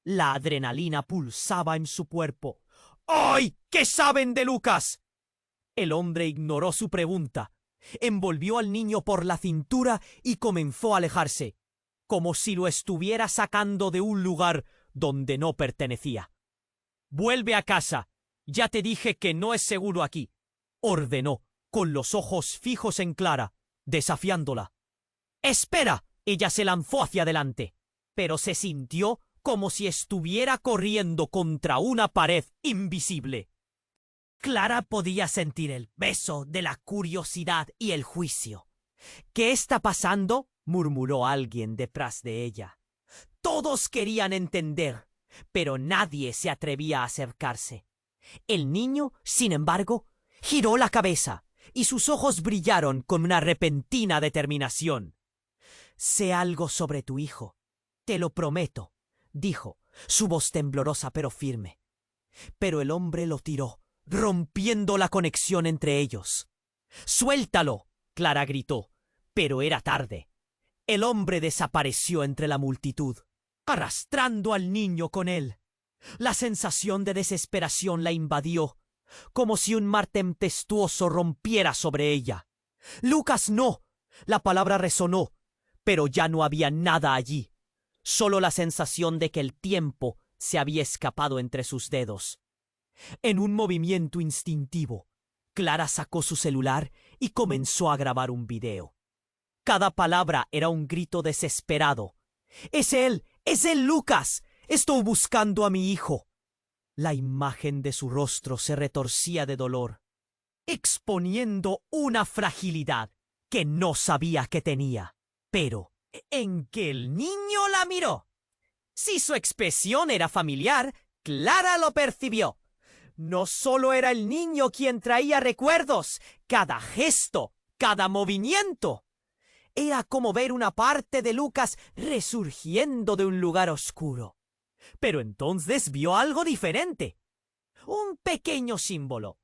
La adrenalina pulsaba en su cuerpo. «¡Ay! ¿Qué saben de Lucas?». El hombre ignoró su pregunta, envolvió al niño por la cintura y comenzó a alejarse, como si lo estuviera sacando de un lugar donde no pertenecía. «Vuelve a casa. Ya te dije que no es seguro aquí», ordenó, con los ojos fijos en Clara, desafiándola. «¡Espera!». Ella se lanzó hacia adelante, pero se sintió como si estuviera corriendo contra una pared invisible. Clara podía sentir el peso de la curiosidad y el juicio. «¿Qué está pasando?», murmuró alguien detrás de ella. Todos querían entender, pero nadie se atrevía a acercarse. El niño, sin embargo, giró la cabeza y sus ojos brillaron con una repentina determinación. «Sé algo sobre tu hijo, te lo prometo», dijo, su voz temblorosa pero firme. Pero el hombre lo tiró, rompiendo la conexión entre ellos. «¡Suéltalo!», Clara gritó, pero era tarde. El hombre desapareció entre la multitud, arrastrando al niño con él. La sensación de desesperación la invadió, como si un mar tempestuoso rompiera sobre ella. «Lucas, no». La palabra resonó, pero ya no había nada allí, solo la sensación de que el tiempo se había escapado entre sus dedos. En un movimiento instintivo, Clara sacó su celular y comenzó a grabar un video. Cada palabra era un grito desesperado. «¡Es él! ¡Es él, Lucas! Estoy buscando a mi hijo». La imagen de su rostro se retorcía de dolor, exponiendo una fragilidad que no sabía que tenía. Pero en que el niño la miró. Si su expresión era familiar, Clara lo percibió. No solo era el niño quien traía recuerdos, cada gesto, cada movimiento. Era como ver una parte de Lucas resurgiendo de un lugar oscuro. Pero entonces vio algo diferente. Un pequeño símbolo.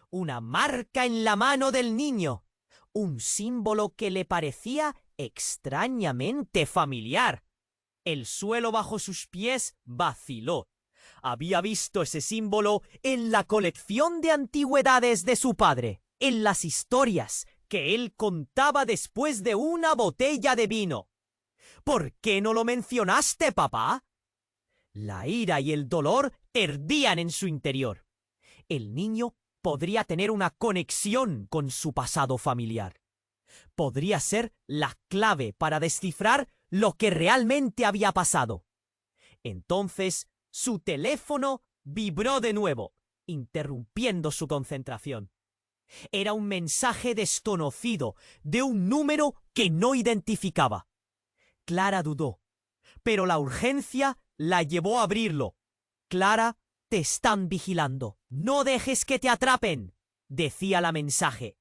Una marca en la mano del niño. Un símbolo que le parecía extrañamente familiar. El suelo bajo sus pies vaciló. Había visto ese símbolo en la colección de antigüedades de su padre, en las historias que él contaba después de una botella de vino. «¿Por qué no lo mencionaste, papá?». La ira y el dolor ardían en su interior. El niño podría tener una conexión con su pasado familiar. Podría ser la clave para descifrar lo que realmente había pasado. Entonces, su teléfono vibró de nuevo, interrumpiendo su concentración. Era un mensaje desconocido de un número que no identificaba. Clara dudó, pero la urgencia la llevó a abrirlo. «Clara, te están vigilando. No dejes que te atrapen». decía la mensaje.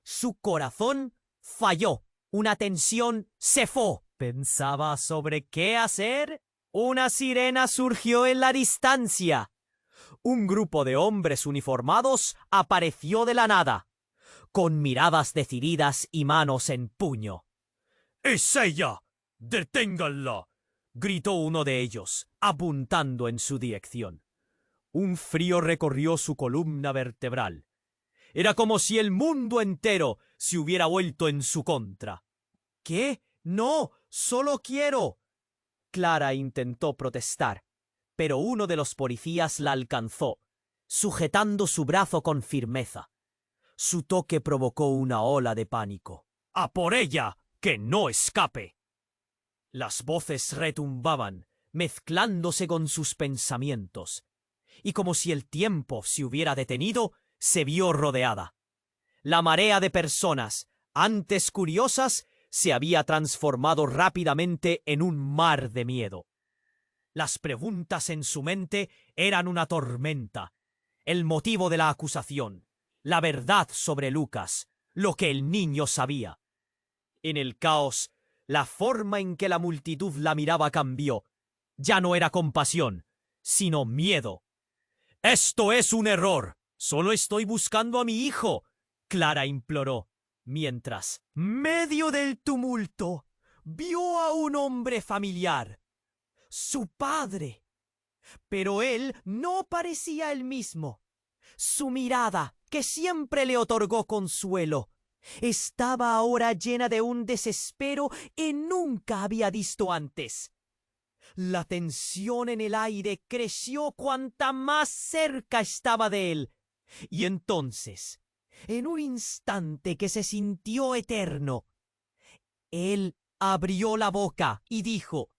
Su corazón falló. Una tensión se fue. Pensaba sobre qué hacer. Una sirena surgió en la distancia. Un grupo de hombres uniformados apareció de la nada, con miradas decididas y manos en puño. ¡Es ella! ¡Deténganla!, gritó uno de ellos, apuntando en su dirección. Un frío recorrió su columna vertebral. Era como si el mundo entero se hubiera vuelto en su contra. ¿Qué? No, solo quiero. Clara intentó protestar, pero uno de los policías la alcanzó, sujetando su brazo con firmeza. Su toque provocó una ola de pánico. ¡A por ella! ¡Que no escape! Las voces retumbaban, mezclándose con sus pensamientos, y como si el tiempo se hubiera detenido, se vio rodeada. La marea de personas, antes curiosas, se había transformado rápidamente en un mar de miedo. Las preguntas en su mente eran una tormenta. El motivo de la acusación, la verdad sobre Lucas, lo que el niño sabía. En el caos, la forma en que la multitud la miraba cambió. Ya no era compasión, sino miedo. «¡Esto es un error! ¡Solo estoy buscando a mi hijo!», Clara imploró, mientras, medio del tumulto, vio a un hombre familiar. Su padre. Pero él no parecía el mismo. Su mirada, que siempre le otorgó consuelo, estaba ahora llena de un desespero que nunca había visto antes. La tensión en el aire creció cuanta más cerca estaba de él. Y entonces, en un instante que se sintió eterno, él abrió la boca y dijo: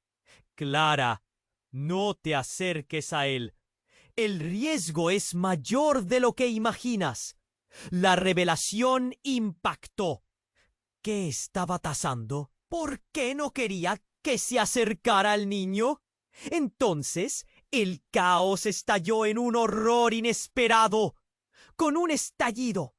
«Clara, no te acerques a él. El riesgo es mayor de lo que imaginas». La revelación impactó. ¿Qué estaba pasando? ¿Por qué no quería que se acercara al niño? Entonces, el caos estalló en un horror inesperado. Con un estallido,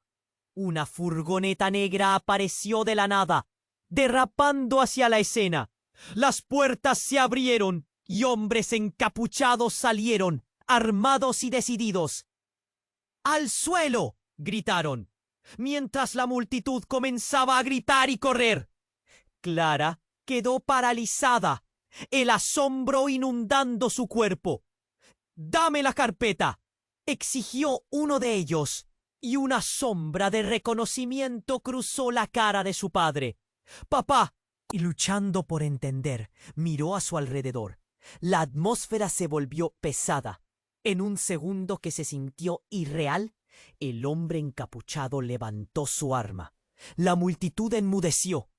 una furgoneta negra apareció de la nada, derrapando hacia la escena. Las puertas se abrieron y hombres encapuchados salieron, armados y decididos. «¡Al suelo!», gritaron, mientras la multitud comenzaba a gritar y correr. Clara quedó paralizada, el asombro inundando su cuerpo. «¡Dame la carpeta!», exigió uno de ellos, y una sombra de reconocimiento cruzó la cara de su padre. «¡Papá!», y luchando por entender, miró a su alrededor. La atmósfera se volvió pesada. En un segundo que se sintió irreal, el hombre encapuchado levantó su arma. La multitud enmudeció.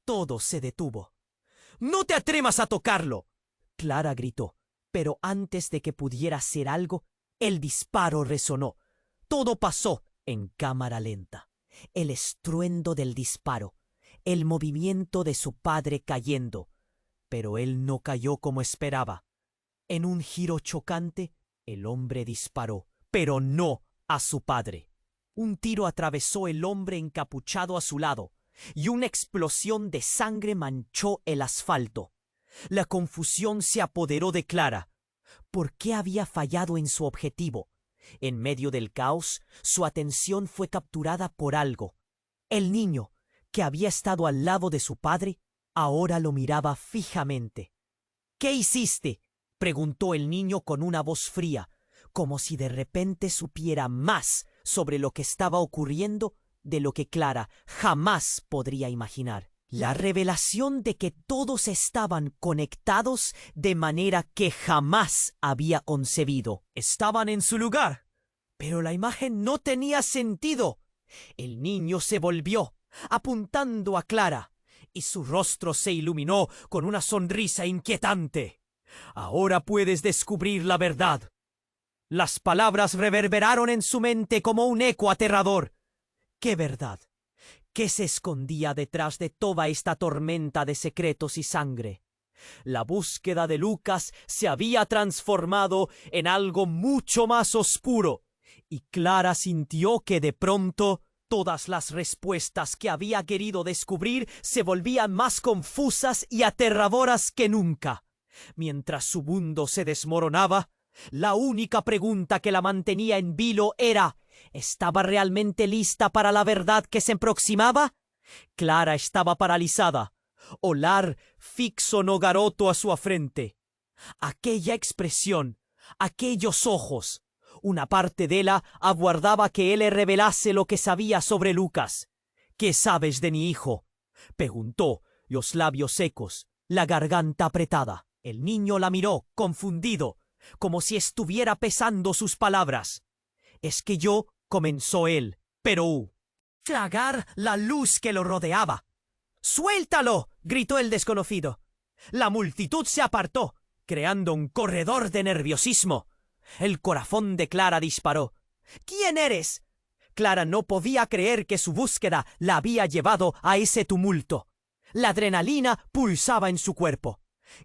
Todo se detuvo. «¡No te atrevas a tocarlo!», Clara gritó, pero antes de que pudiera hacer algo, el disparo resonó. Todo pasó en cámara lenta. El estruendo del disparo, el movimiento de su padre cayendo, pero él no cayó como esperaba. En un giro chocante, el hombre disparó, pero no a su padre. Un tiro atravesó el hombre encapuchado a su lado, y una explosión de sangre manchó el asfalto. La confusión se apoderó de Clara. ¿Por qué había fallado en su objetivo? En medio del caos, su atención fue capturada por algo. El niño, que había estado al lado de su padre, ahora lo miraba fijamente. «¿Qué hiciste?», preguntó el niño con una voz fría, como si de repente supiera más sobre lo que estaba ocurriendo de lo que Clara jamás podría imaginar. La revelación de que todos estaban conectados de manera que jamás había concebido. Estaban en su lugar, pero la imagen no tenía sentido. El niño se volvió, apuntando a Clara, y su rostro se iluminó con una sonrisa inquietante. «Ahora puedes descubrir la verdad». Las palabras reverberaron en su mente como un eco aterrador. ¿Qué verdad? ¿Qué se escondía detrás de toda esta tormenta de secretos y sangre? La búsqueda de Lucas se había transformado en algo mucho más oscuro, Y Clara sintió que de pronto todas las respuestas que había querido descubrir se volvían más confusas y aterradoras que nunca. Mientras su mundo se desmoronaba, la única pregunta que la mantenía en vilo era: ¿estaba realmente lista para la verdad que se aproximaba? Clara estaba paralizada. Olar fixo no garoto a su frente. Aquella expresión, aquellos ojos. Una parte de ella aguardaba que él le revelase lo que sabía sobre Lucas. ¿Qué sabes de mi hijo?, preguntó, los labios secos, la garganta apretada. El niño la miró, confundido, como si estuviera pesando sus palabras. «Es que yo», comenzó él, pero tragar la luz que lo rodeaba. «¡Suéltalo!», gritó el desconocido. La multitud se apartó, creando un corredor de nerviosismo. El corazón de Clara disparó. «¿Quién eres?». Clara no podía creer que su búsqueda la había llevado a ese tumulto. La adrenalina pulsaba en su cuerpo.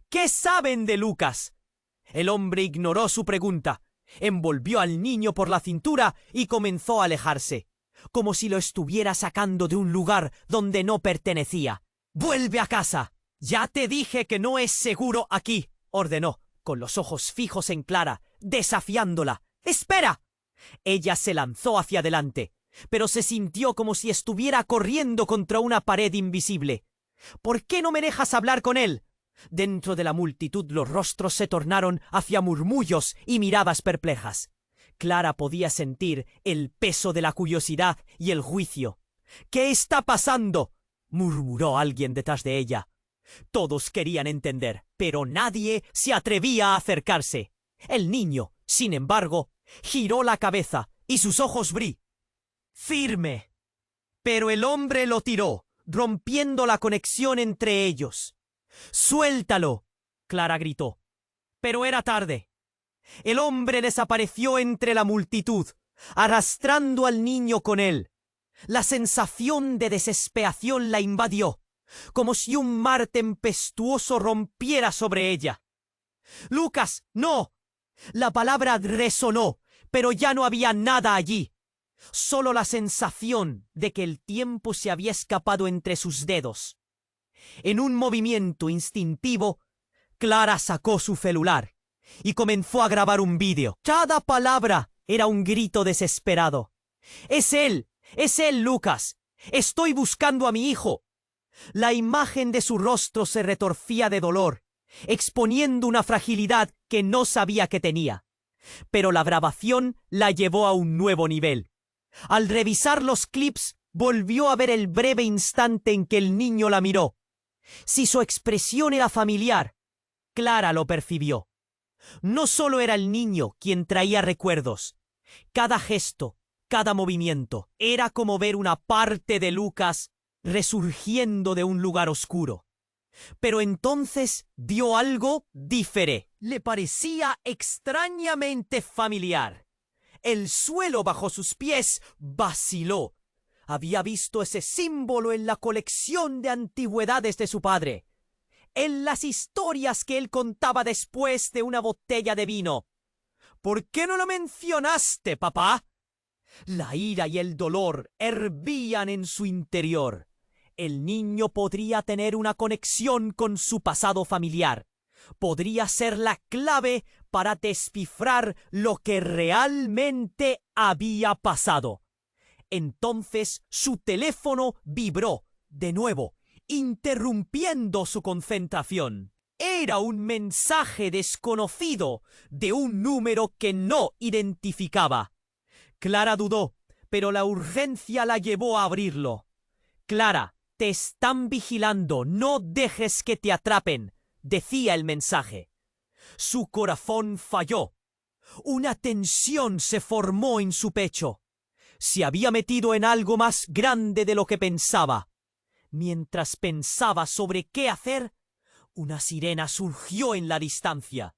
«¿Qué saben de Lucas?». El hombre ignoró su pregunta, envolvió al niño por la cintura y comenzó a alejarse, como si lo estuviera sacando de un lugar donde no pertenecía. «¡Vuelve a casa! Ya te dije que no es seguro aquí», ordenó, con los ojos fijos en Clara, desafiándola. «¡Espera!». Ella se lanzó hacia adelante, pero se sintió como si estuviera corriendo contra una pared invisible. «¿Por qué no me dejas hablar con él?». Dentro de la multitud los rostros se tornaron hacia murmullos y miradas perplejas. Clara podía sentir el peso de la curiosidad y el juicio. «¿Qué está pasando?», murmuró alguien detrás de ella. Todos querían entender, pero nadie se atrevía a acercarse. El niño, sin embargo, giró la cabeza y sus ojos firme. Pero el hombre lo tiró, rompiendo la conexión entre ellos. «¡Suéltalo!», Clara gritó. Pero era tarde. El hombre desapareció entre la multitud, arrastrando al niño con él. La sensación de desesperación la invadió, como si un mar tempestuoso rompiera sobre ella. «¡Lucas, no!». La palabra resonó, pero ya no había nada allí. Solo la sensación de que el tiempo se había escapado entre sus dedos. En un movimiento instintivo, Clara sacó su celular y comenzó a grabar un vídeo. Cada palabra era un grito desesperado. «¡Es él! ¡Es él, Lucas! ¡Estoy buscando a mi hijo!». La imagen de su rostro se retorcía de dolor, exponiendo una fragilidad que no sabía que tenía. Pero la grabación la llevó a un nuevo nivel. Al revisar los clips, volvió a ver el breve instante en que el niño la miró. Si su expresión era familiar, Clara lo percibió. No solo era el niño quien traía recuerdos. Cada gesto, cada movimiento, era como ver una parte de Lucas resurgiendo de un lugar oscuro. Pero entonces vio algo diferente. Le parecía extrañamente familiar. El suelo bajo sus pies vaciló. Había visto ese símbolo en la colección de antigüedades de su padre, en las historias que él contaba después de una botella de vino. «¿Por qué no lo mencionaste, papá?». La ira y el dolor hervían en su interior. El niño podría tener una conexión con su pasado familiar. Podría ser la clave para descifrar lo que realmente había pasado. Entonces su teléfono vibró de nuevo, interrumpiendo su concentración. Era un mensaje desconocido de un número que no identificaba. Clara dudó, pero la urgencia la llevó a abrirlo. «Clara, te están vigilando, no dejes que te atrapen», decía el mensaje. Su corazón falló. Una tensión se formó en su pecho. Se había metido en algo más grande de lo que pensaba. Mientras pensaba sobre qué hacer, una sirena surgió en la distancia.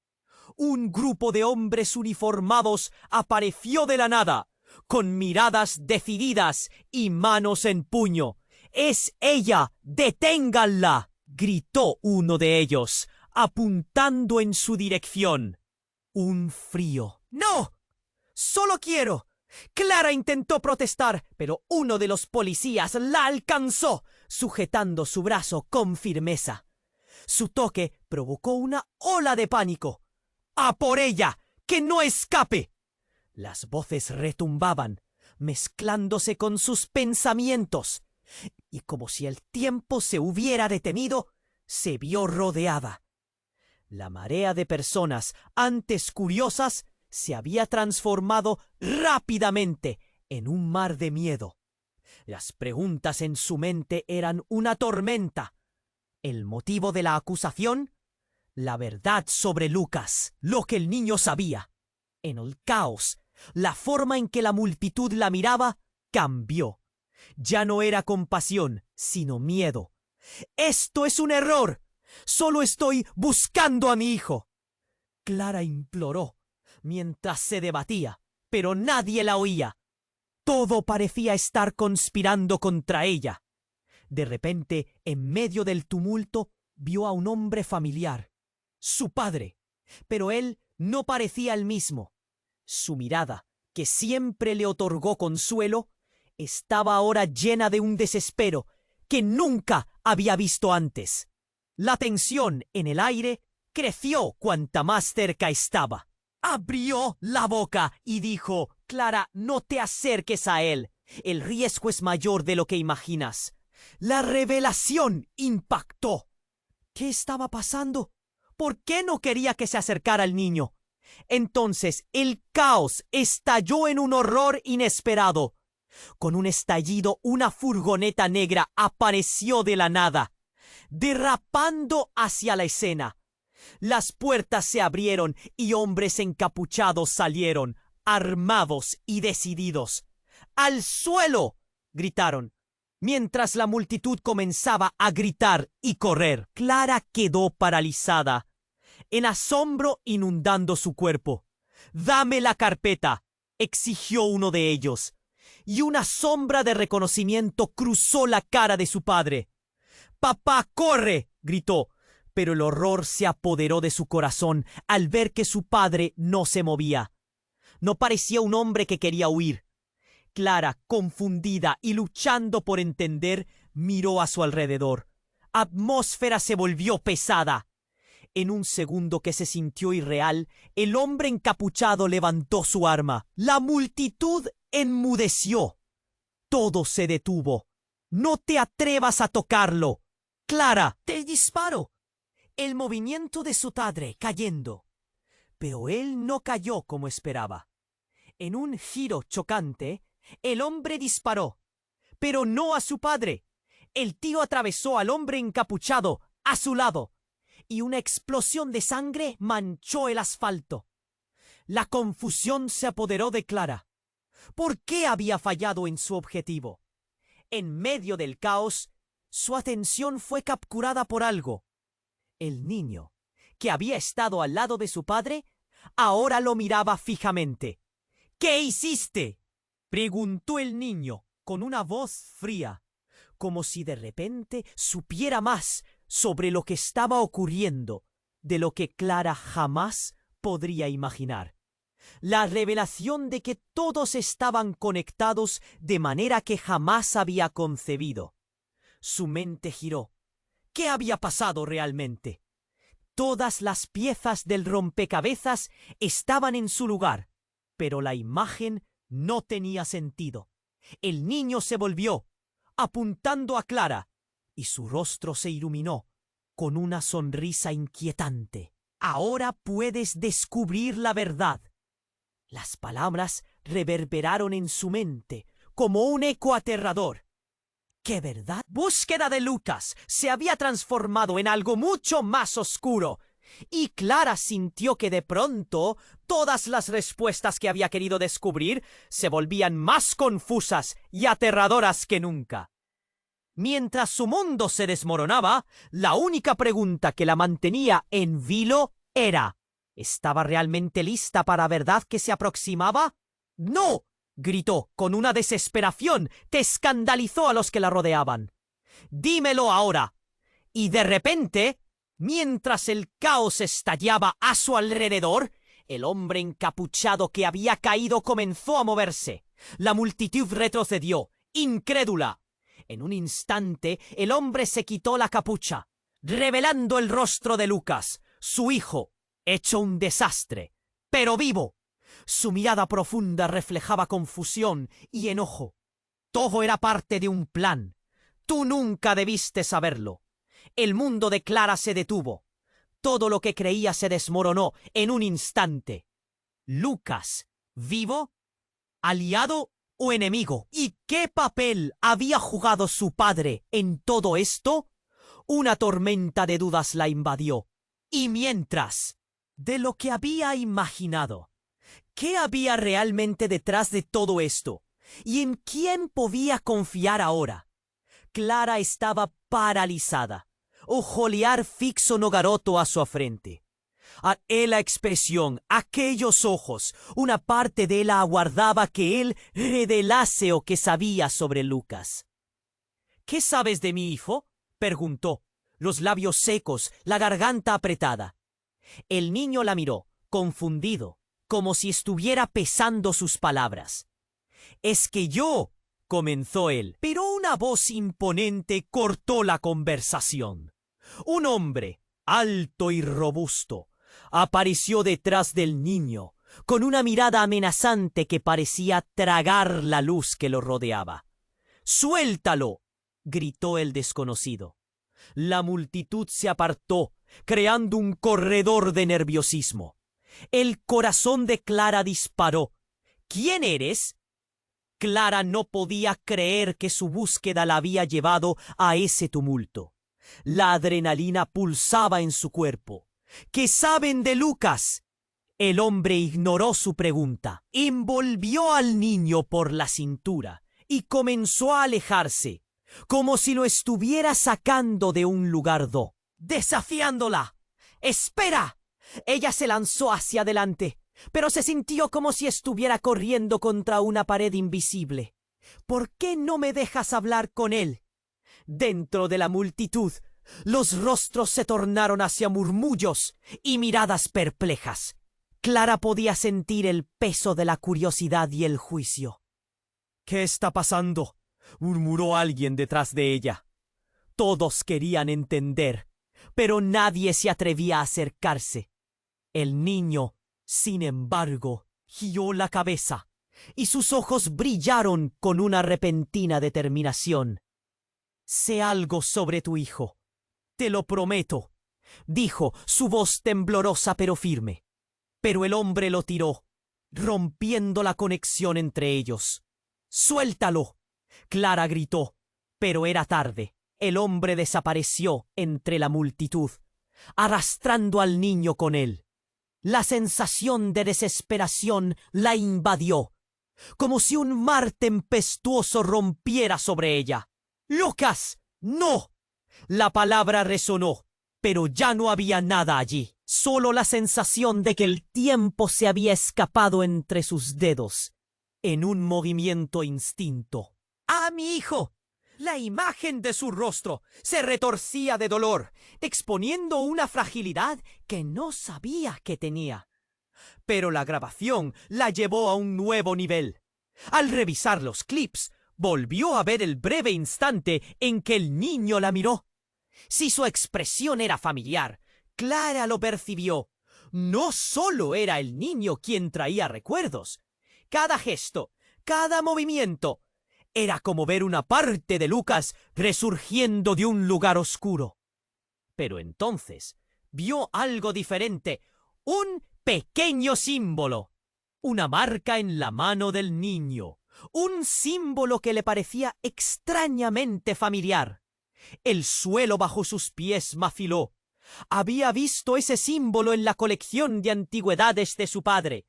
Un grupo de hombres uniformados apareció de la nada, con miradas decididas y manos en puño. «¡Es ella! ¡Deténganla!», gritó uno de ellos, apuntando en su dirección. Un frío. «¡No! Solo quiero Clara intentó protestar, pero uno de los policías la alcanzó, sujetando su brazo con firmeza. Su toque provocó una ola de pánico. ¡A por ella! ¡Que no escape! Las voces retumbaban, mezclándose con sus pensamientos, y como si el tiempo se hubiera detenido, se vio rodeada. La marea de personas, antes curiosas, se había transformado rápidamente en un mar de miedo. Las preguntas en su mente eran una tormenta. ¿El motivo de la acusación? La verdad sobre Lucas, lo que el niño sabía. En el caos, la forma en que la multitud la miraba cambió. Ya no era compasión, sino miedo. «¡Esto es un error! ¡Solo estoy buscando a mi hijo!» Clara imploró, mientras se debatía, pero nadie la oía. Todo parecía estar conspirando contra ella. De repente, en medio del tumulto, vio a un hombre familiar, su padre, pero él no parecía el mismo. Su mirada, que siempre le otorgó consuelo, estaba ahora llena de un desespero que nunca había visto antes. La tensión en el aire creció cuanta más cerca estaba. Abrió la boca y dijo: «Clara, no te acerques a él. El riesgo es mayor de lo que imaginas». La revelación impactó. ¿Qué estaba pasando? ¿Por qué no quería que se acercara al niño? Entonces el caos estalló en un horror inesperado. Con un estallido, una furgoneta negra apareció de la nada, derrapando hacia la escena. Las puertas se abrieron y hombres encapuchados salieron, armados y decididos. «¡Al suelo!», gritaron. Mientras la multitud comenzaba a gritar y correr, Clara quedó paralizada, en asombro inundando su cuerpo. «¡Dame la carpeta!», exigió uno de ellos, y una sombra de reconocimiento cruzó la cara de su padre. «¡Papá, corre!», gritó, pero el horror se apoderó de su corazón al ver que su padre no se movía. No parecía un hombre que quería huir. Clara, confundida y luchando por entender, miró a su alrededor. Atmósfera se volvió pesada. En un segundo que se sintió irreal, el hombre encapuchado levantó su arma. La multitud enmudeció. Todo se detuvo. «¡No te atrevas a tocarlo! Clara, te disparo». El movimiento de su padre cayendo. Pero él no cayó como esperaba. En un giro chocante, el hombre disparó, pero no a su padre. El tiro atravesó al hombre encapuchado a su lado, y una explosión de sangre manchó el asfalto. La confusión se apoderó de Clara. ¿Por qué había fallado en su objetivo? En medio del caos, su atención fue capturada por algo. El niño, que había estado al lado de su padre, ahora lo miraba fijamente. «¿Qué hiciste?», preguntó el niño con una voz fría, como si de repente supiera más sobre lo que estaba ocurriendo de lo que Clara jamás podría imaginar. La revelación de que todos estaban conectados de manera que jamás había concebido. Su mente giró. ¿Qué había pasado realmente? Todas las piezas del rompecabezas estaban en su lugar, pero la imagen no tenía sentido. El niño se volvió, apuntando a Clara, y su rostro se iluminó con una sonrisa inquietante. «Ahora puedes descubrir la verdad». Las palabras reverberaron en su mente como un eco aterrador. ¿Qué verdad? Búsqueda de Lucas se había transformado en algo mucho más oscuro, y Clara sintió que de pronto todas las respuestas que había querido descubrir se volvían más confusas y aterradoras que nunca. Mientras su mundo se desmoronaba, la única pregunta que la mantenía en vilo era: ¿estaba realmente lista para la verdad que se aproximaba? ¡No!, gritó con una desesperación que escandalizó a los que la rodeaban. «¡Dímelo ahora!». Y de repente, mientras el caos estallaba a su alrededor, el hombre encapuchado que había caído comenzó a moverse. La multitud retrocedió, incrédula. En un instante, el hombre se quitó la capucha, revelando el rostro de Lucas, su hijo, hecho un desastre, pero vivo. Su mirada profunda reflejaba confusión y enojo. Todo era parte de un plan. Tú nunca debiste saberlo. El mundo de Clara se detuvo. Todo lo que creía se desmoronó en un instante. Lucas, ¿vivo? ¿Aliado o enemigo? ¿Y qué papel había jugado su padre en todo esto? Una tormenta de dudas la invadió. Y mientras, de lo que había imaginado, ¿qué había realmente detrás de todo esto? ¿Y en quién podía confiar ahora? Clara estaba paralizada, ojoliar fixo no garoto a su frente. A él la expresión, aquellos ojos, una parte de él aguardaba que él revelase o que sabía sobre Lucas. ¿Qué sabes de mi hijo? Preguntó, los labios secos, la garganta apretada. El niño la miró, confundido, como si estuviera pesando sus palabras. Es que yo, comenzó él, pero una voz imponente cortó la conversación. Un hombre, alto y robusto, apareció detrás del niño, con una mirada amenazante que parecía tragar la luz que lo rodeaba. ¡Suéltalo!, gritó el desconocido. La multitud se apartó, creando un corredor de nerviosismo. El corazón de Clara disparó. ¿Quién eres? Clara no podía creer que su búsqueda la había llevado a ese tumulto. La adrenalina pulsaba en su cuerpo. ¿Qué saben de Lucas? El hombre ignoró su pregunta, envolvió al niño por la cintura y comenzó a alejarse, como si lo estuviera sacando de un lugar desafiándola. ¡Espera! Ella se lanzó hacia adelante, pero se sintió como si estuviera corriendo contra una pared invisible. ¿Por qué no me dejas hablar con él? Dentro de la multitud, los rostros se tornaron hacia murmullos y miradas perplejas. Clara podía sentir el peso de la curiosidad y el juicio. ¿Qué está pasando?, murmuró alguien detrás de ella. Todos querían entender, pero nadie se atrevía a acercarse. El niño, sin embargo, giró la cabeza y sus ojos brillaron con una repentina determinación. Sé algo sobre tu hijo. Te lo prometo, dijo, su voz temblorosa pero firme. Pero el hombre lo tiró, rompiendo la conexión entre ellos. ¡Suéltalo!, Clara gritó, pero era tarde. El hombre desapareció entre la multitud, arrastrando al niño con él. La sensación de desesperación la invadió, como si un mar tempestuoso rompiera sobre ella. ¡Lucas! ¡No! La palabra resonó, pero ya no había nada allí, solo la sensación de que el tiempo se había escapado entre sus dedos, en un movimiento instinto. ¡Ah, mi hijo! La imagen de su rostro se retorcía de dolor, exponiendo una fragilidad que no sabía que tenía. Pero la grabación la llevó a un nuevo nivel. Al revisar los clips, volvió a ver el breve instante en que el niño la miró. Si su expresión era familiar, Clara lo percibió. No solo era el niño quien traía recuerdos. Cada gesto, cada movimiento, era como ver una parte de Lucas resurgiendo de un lugar oscuro. Pero entonces vio algo diferente, un pequeño símbolo, una marca en la mano del niño, un símbolo que le parecía extrañamente familiar. El suelo bajo sus pies vaciló. Había visto ese símbolo en la colección de antigüedades de su padre,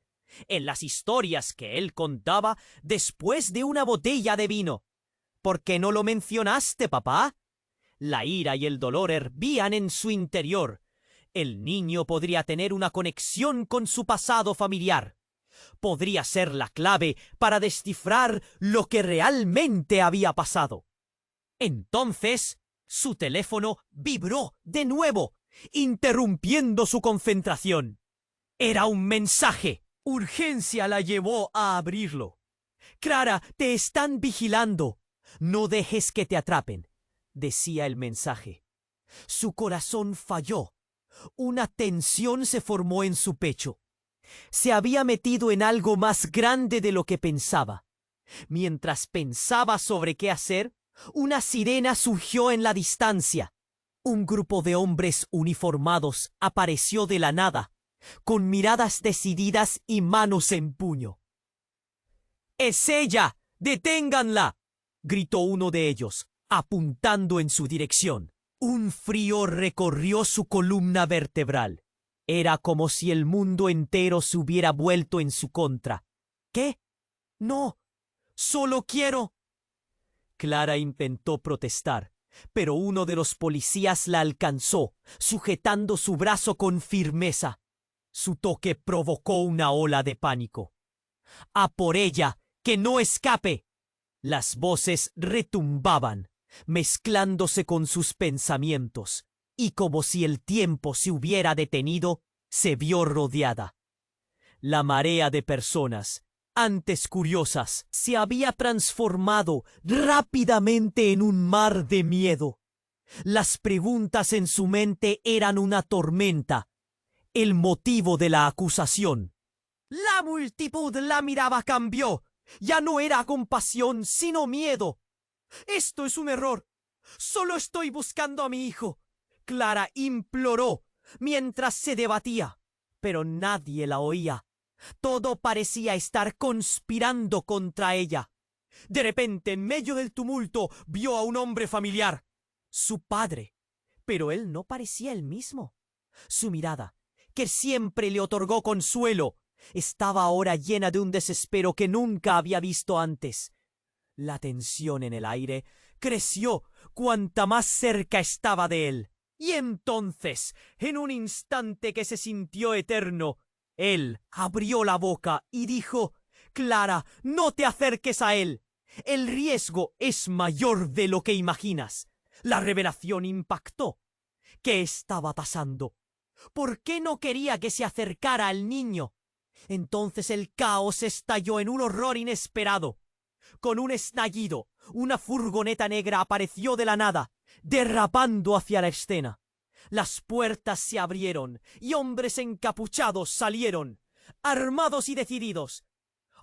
en las historias que él contaba después de una botella de vino. ¿Por qué no lo mencionaste, papá? La ira y el dolor hervían en su interior. El niño podría tener una conexión con su pasado familiar. Podría ser la clave para descifrar lo que realmente había pasado. Entonces, su teléfono vibró de nuevo, interrumpiendo su concentración. Era un mensaje. Urgencia la llevó a abrirlo. Clara, te están vigilando. No dejes que te atrapen, decía el mensaje. Su corazón falló. Una tensión se formó en su pecho. Se había metido en algo más grande de lo que pensaba. Mientras pensaba sobre qué hacer, una sirena surgió en la distancia. Un grupo de hombres uniformados apareció de la nada, con miradas decididas y manos en puño. ¡Es ella! ¡Deténganla!, gritó uno de ellos, apuntando en su dirección. Un frío recorrió su columna vertebral. Era como si el mundo entero se hubiera vuelto en su contra. ¿Qué? No, solo quiero... Clara intentó protestar, pero uno de los policías la alcanzó, sujetando su brazo con firmeza. Su toque provocó una ola de pánico. ¡A por ella! ¡Que no escape! Las voces retumbaban, mezclándose con sus pensamientos, y como si el tiempo se hubiera detenido, se vio rodeada. La marea de personas, antes curiosas, se había transformado rápidamente en un mar de miedo. Las preguntas en su mente eran una tormenta. El motivo de la acusación. La multitud la miraba cambió. Ya no era compasión, sino miedo. Esto es un error. Solo estoy buscando a mi hijo. Clara imploró mientras se debatía, pero nadie la oía. Todo parecía estar conspirando contra ella. De repente, en medio del tumulto, vio a un hombre familiar. Su padre. Pero él no parecía el mismo. Su mirada, que siempre le otorgó consuelo, estaba ahora llena de un desespero que nunca había visto antes. La tensión en el aire creció cuanta más cerca estaba de él. Y entonces, en un instante que se sintió eterno, él abrió la boca y dijo: «Clara, no te acerques a él. El riesgo es mayor de lo que imaginas». La revelación impactó. ¿Qué estaba pasando? ¿Por qué no quería que se acercara al niño? Entonces el caos estalló en un horror inesperado. Con un estallido, una furgoneta negra apareció de la nada, derrapando hacia la escena. Las puertas se abrieron y hombres encapuchados salieron, armados y decididos.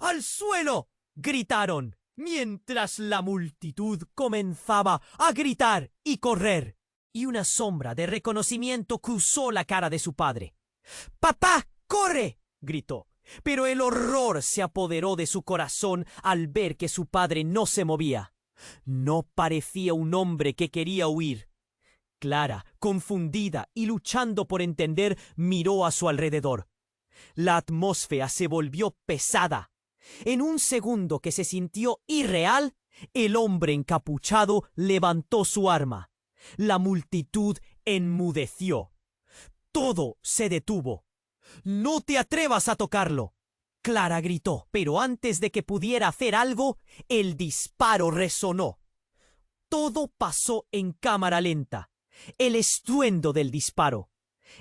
¡Al suelo!, gritaron, mientras la multitud comenzaba a gritar y correr. Y una sombra de reconocimiento cruzó la cara de su padre. «¡Papá, corre!», gritó. Pero el horror se apoderó de su corazón al ver que su padre no se movía. No parecía un hombre que quería huir. Clara, confundida y luchando por entender, miró a su alrededor. La atmósfera se volvió pesada. En un segundo que se sintió irreal, el hombre encapuchado levantó su arma. La multitud enmudeció. Todo se detuvo. «¡No te atrevas a tocarlo!», Clara gritó, pero antes de que pudiera hacer algo, el disparo resonó. Todo pasó en cámara lenta. El estruendo del disparo,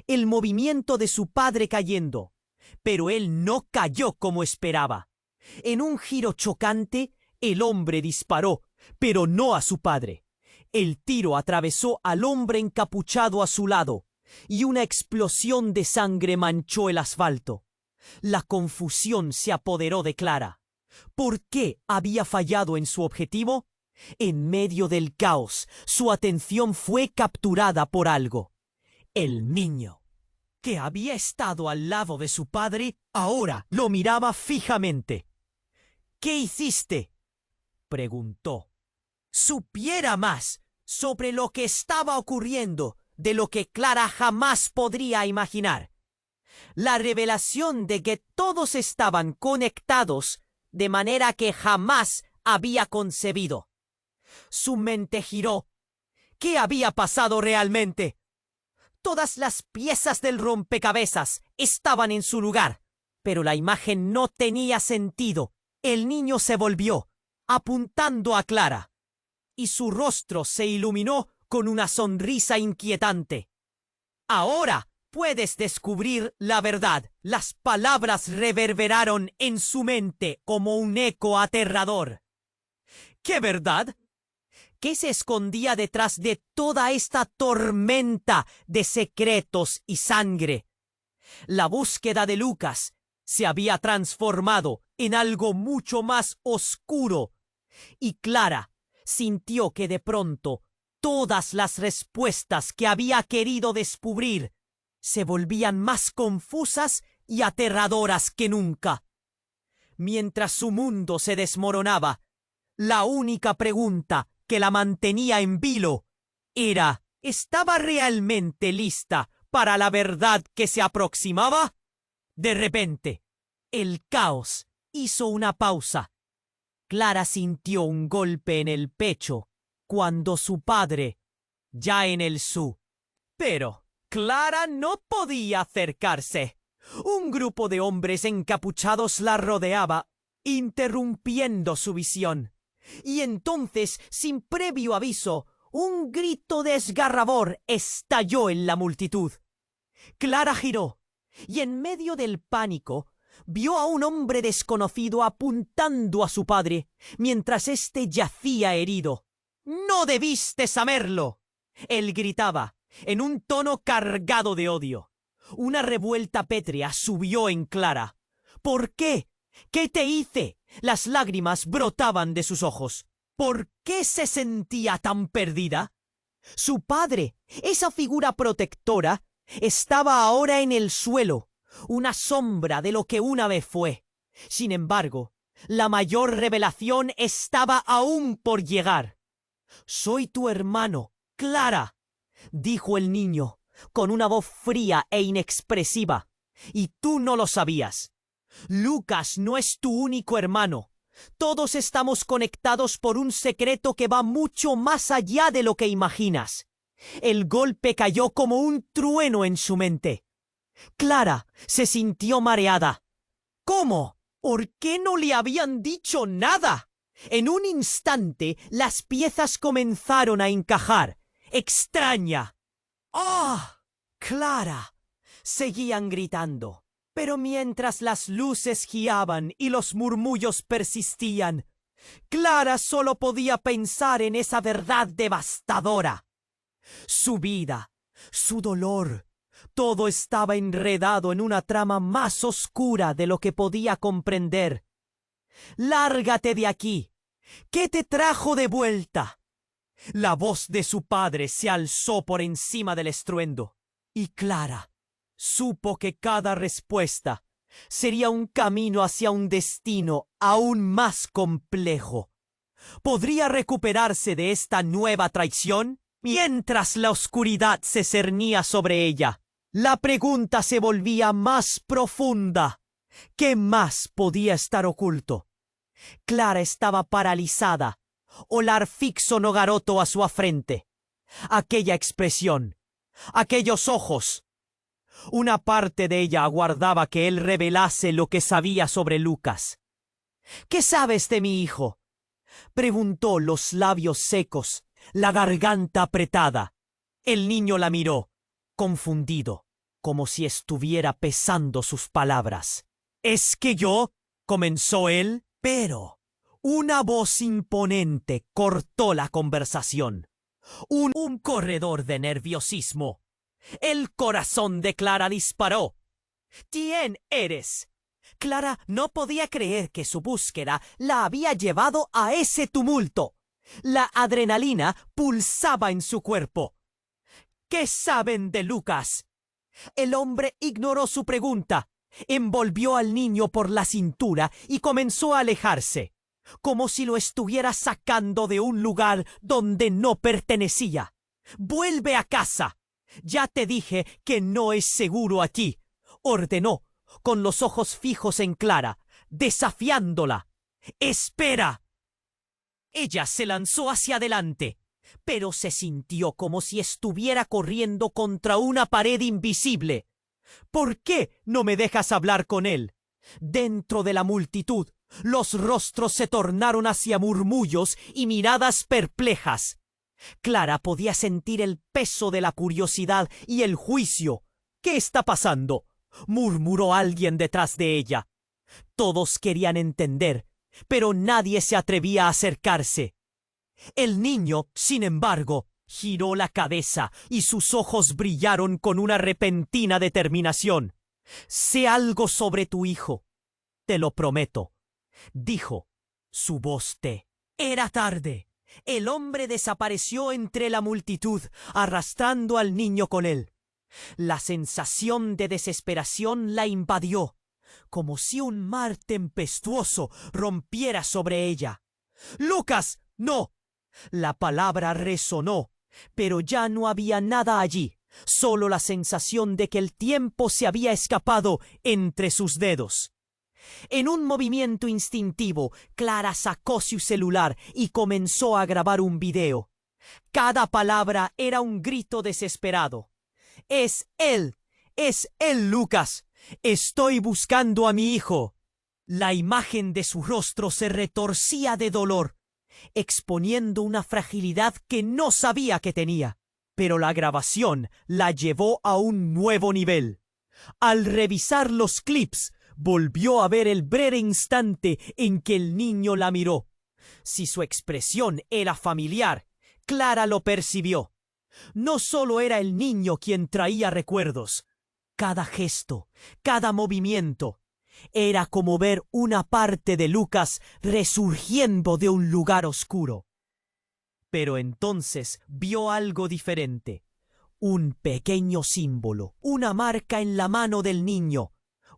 el movimiento de su padre cayendo, pero él no cayó como esperaba. En un giro chocante, el hombre disparó, pero no a su padre. El tiro atravesó al hombre encapuchado a su lado, y una explosión de sangre manchó el asfalto. La confusión se apoderó de Clara. ¿Por qué había fallado en su objetivo? En medio del caos, su atención fue capturada por algo. El niño, que había estado al lado de su padre, ahora lo miraba fijamente. «¿Qué hiciste?», preguntó. «Supiera más sobre lo que estaba ocurriendo de lo que Clara jamás podría imaginar. La revelación de que todos estaban conectados de manera que jamás había concebido». Su mente giró. ¿Qué había pasado realmente? Todas las piezas del rompecabezas estaban en su lugar, pero la imagen no tenía sentido. El niño se volvió, apuntando a Clara, y su rostro se iluminó con una sonrisa inquietante. «Ahora puedes descubrir la verdad. Las palabras reverberaron en su mente como un eco aterrador. ¿Qué verdad? ¿Qué se escondía detrás de toda esta tormenta de secretos y sangre? La búsqueda de Lucas se había transformado en algo mucho más oscuro, y Clara sintió que de pronto todas las respuestas que había querido descubrir se volvían más confusas y aterradoras que nunca. Mientras su mundo se desmoronaba, la única pregunta que la mantenía en vilo era: ¿estaba realmente lista para la verdad que se aproximaba? De repente, el caos hizo una pausa. Clara sintió un golpe en el pecho cuando su padre, ya en el su. Pero Clara no podía acercarse. Un grupo de hombres encapuchados la rodeaba, interrumpiendo su visión. Y entonces, sin previo aviso, un grito desgarrador estalló en la multitud. Clara giró, y en medio del pánico vio a un hombre desconocido apuntando a su padre, mientras éste yacía herido. «¡No debiste saberlo!», él gritaba, en un tono cargado de odio. Una revuelta pétrea subió en Clara. «¿Por qué? ¿Qué te hice?». Las lágrimas brotaban de sus ojos. ¿Por qué se sentía tan perdida? Su padre, esa figura protectora, estaba ahora en el suelo, una sombra de lo que una vez fue. Sin embargo, la mayor revelación estaba aún por llegar. «Soy tu hermano, Clara», dijo el niño, con una voz fría e inexpresiva. «Y tú no lo sabías. Lucas no es tu único hermano. Todos estamos conectados por un secreto que va mucho más allá de lo que imaginas». El golpe cayó como un trueno en su mente. Clara se sintió mareada. ¿Cómo? ¿Por qué no le habían dicho nada? En un instante las piezas comenzaron a encajar. ¡Extraña! ¡Ah! ¡Clara!, seguían gritando. Pero mientras las luces guiaban y los murmullos persistían, Clara solo podía pensar en esa verdad devastadora. Su vida, su dolor, todo estaba enredado en una trama más oscura de lo que podía comprender. «¡Lárgate de aquí! ¿Qué te trajo de vuelta?». La voz de su padre se alzó por encima del estruendo, y Clara supo que cada respuesta sería un camino hacia un destino aún más complejo. ¿Podría recuperarse de esta nueva traición? Mientras la oscuridad se cernía sobre ella, la pregunta se volvía más profunda. ¿Qué más podía estar oculto? Clara estaba paralizada, olar fixo Nogaroto a su frente. Aquella expresión, aquellos ojos. Una parte de ella aguardaba que él revelase lo que sabía sobre Lucas. «¿Qué sabes de mi hijo?», preguntó, los labios secos, la garganta apretada. El niño la miró, confundido, como si estuviera pesando sus palabras. «¿Es que yo?», comenzó él, pero una voz imponente cortó la conversación. Un corredor de nerviosismo. El corazón de Clara disparó. «¿Quién eres?». Clara no podía creer que su búsqueda la había llevado a ese tumulto. La adrenalina pulsaba en su cuerpo. «¿Qué saben de Lucas?». El hombre ignoró su pregunta, envolvió al niño por la cintura y comenzó a alejarse, como si lo estuviera sacando de un lugar donde no pertenecía. «Vuelve a casa. Ya te dije que no es seguro aquí», ordenó, con los ojos fijos en Clara, desafiándola. «¡Espera!». Ella se lanzó hacia adelante, pero se sintió como si estuviera corriendo contra una pared invisible. «¿Por qué no me dejas hablar con él?». Dentro de la multitud, los rostros se tornaron hacia murmullos y miradas perplejas. Clara podía sentir el peso de la curiosidad y el juicio, ¿Qué está pasando?, murmuró alguien detrás de ella. Todos querían entender, pero nadie se atrevía a acercarse. El niño, sin embargo, giró la cabeza y sus ojos brillaron con una repentina determinación. «Sé algo sobre tu hijo, te lo prometo», dijo. Su voz Era tarde. El hombre desapareció entre la multitud, arrastrando al niño con él. La sensación de desesperación la invadió, como si un mar tempestuoso rompiera sobre ella. «¡Lucas, no!». La palabra resonó, pero ya no había nada allí, solo la sensación de que el tiempo se había escapado entre sus dedos. En un movimiento instintivo, Clara sacó su celular y comenzó a grabar un video. Cada palabra era un grito desesperado. «Es él, Lucas. Estoy buscando a mi hijo». La imagen de su rostro se retorcía de dolor, exponiendo una fragilidad que no sabía que tenía. Pero la grabación la llevó a un nuevo nivel. Al revisar los clips, volvió a ver el breve instante en que el niño la miró. Si su expresión era familiar, Clara lo percibió. No solo era el niño quien traía recuerdos. Cada gesto, cada movimiento, era como ver una parte de Lucas resurgiendo de un lugar oscuro. Pero entonces vio algo diferente. Un pequeño símbolo, una marca en la mano del niño.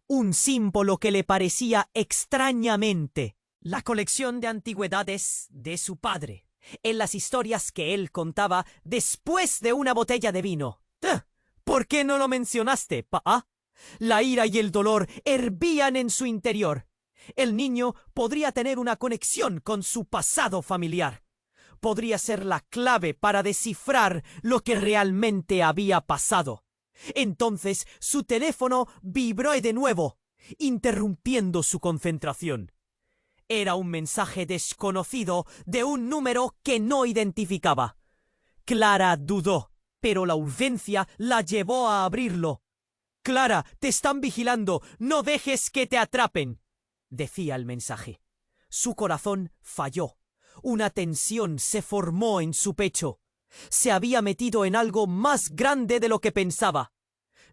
Un símbolo que le parecía extrañamente la colección de antigüedades de su padre, en las historias que él contaba después de una botella de vino. «¿Por qué no lo mencionaste, pa?». La ira y el dolor hervían en su interior. El niño podría tener una conexión con su pasado familiar. Podría ser la clave para descifrar lo que realmente había pasado. Entonces su teléfono vibró de nuevo, interrumpiendo su concentración. Era un mensaje desconocido de un número que no identificaba. Clara dudó, pero la urgencia la llevó a abrirlo. «Clara, te están vigilando. No dejes que te atrapen», decía el mensaje. Su corazón falló. Una tensión se formó en su pecho. Se había metido en algo más grande de lo que pensaba.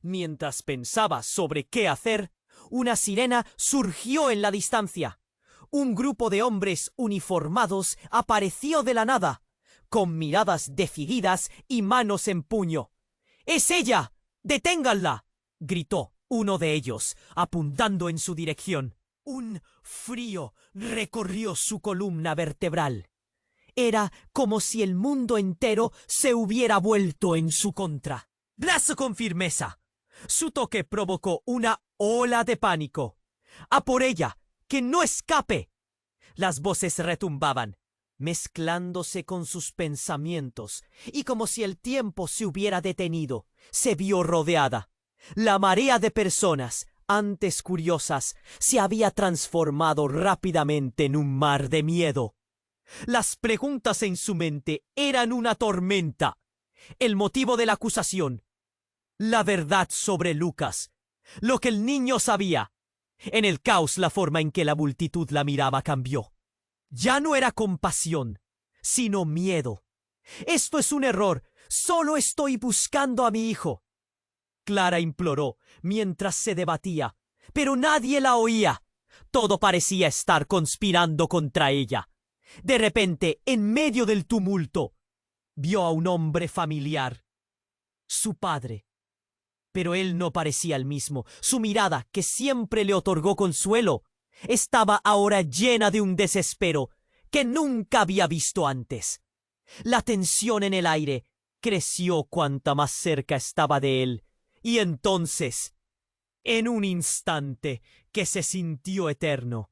Mientras pensaba sobre qué hacer, una sirena surgió en la distancia. Un grupo de hombres uniformados apareció de la nada, con miradas decididas y manos en puño. «¡Es ella! ¡Deténganla!», gritó uno de ellos, apuntando en su dirección. Un frío recorrió su columna vertebral. Era como si el mundo entero se hubiera vuelto en su contra. «Brazo con firmeza». Su toque provocó una ola de pánico. «¡A por ella! ¡Que no escape!». Las voces retumbaban, mezclándose con sus pensamientos, y como si el tiempo se hubiera detenido, se vio rodeada. La marea de personas, antes curiosas, se había transformado rápidamente en un mar de miedo. Las preguntas en su mente eran una tormenta. El motivo de la acusación, la verdad sobre Lucas, lo que el niño sabía. En el caos, la forma en que la multitud la miraba cambió. Ya no era compasión, sino miedo. «Esto es un error. Solo estoy buscando a mi hijo», Clara imploró mientras se debatía, pero nadie la oía. Todo parecía estar conspirando contra ella. De repente, en medio del tumulto, vio a un hombre familiar, su padre. Pero él no parecía el mismo. Su mirada, que siempre le otorgó consuelo, estaba ahora llena de un desespero que nunca había visto antes. La tensión en el aire creció cuanta más cerca estaba de él, y entonces, en un instante que se sintió eterno,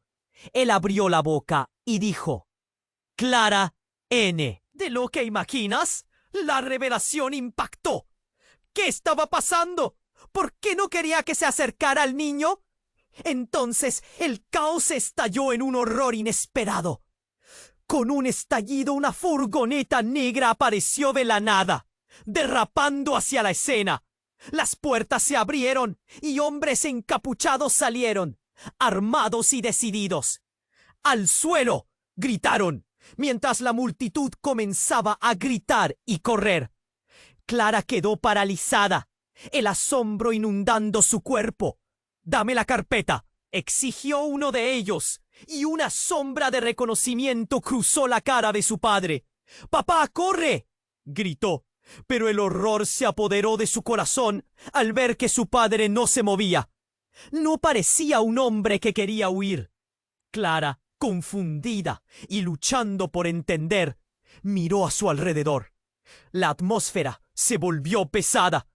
él abrió la boca y dijo: «Clara N». «¿De lo que imaginas?». La revelación impactó. ¿Qué estaba pasando? ¿Por qué no quería que se acercara al niño? Entonces el caos estalló en un horror inesperado. Con un estallido, una furgoneta negra apareció de la nada, derrapando hacia la escena. Las puertas se abrieron y hombres encapuchados salieron, armados y decididos. ¡Al suelo!, gritaron, mientras la multitud comenzaba a gritar y correr. Clara quedó paralizada, el asombro inundando su cuerpo. «¡Dame la carpeta!», exigió uno de ellos, y una sombra de reconocimiento cruzó la cara de su padre. «¡Papá, corre!», gritó, pero el horror se apoderó de su corazón al ver que su padre no se movía. No parecía un hombre que quería huir. Clara, confundida y luchando por entender, miró a su alrededor. La atmósfera se volvió pesada.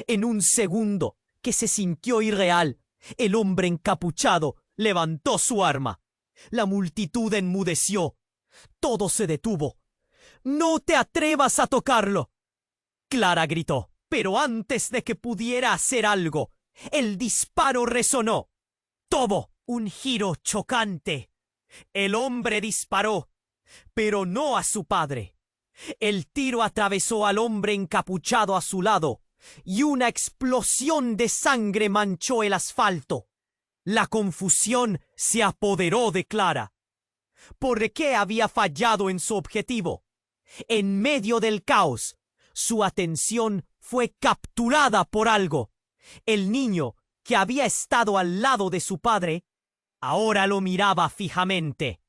En un segundo que se sintió irreal, el hombre encapuchado levantó su arma. La multitud enmudeció. Todo se detuvo. «¡No te atrevas a tocarlo!», Clara gritó, pero antes de que pudiera hacer algo, el disparo resonó. Tuvo un giro chocante. El hombre disparó, pero no a su padre. El tiro atravesó al hombre encapuchado a su lado y una explosión de sangre manchó el asfalto. La confusión se apoderó de Clara. ¿Por qué había fallado en su objetivo? En medio del caos, su atención fue capturada por algo. El niño, que había estado al lado de su padre, ahora lo miraba fijamente.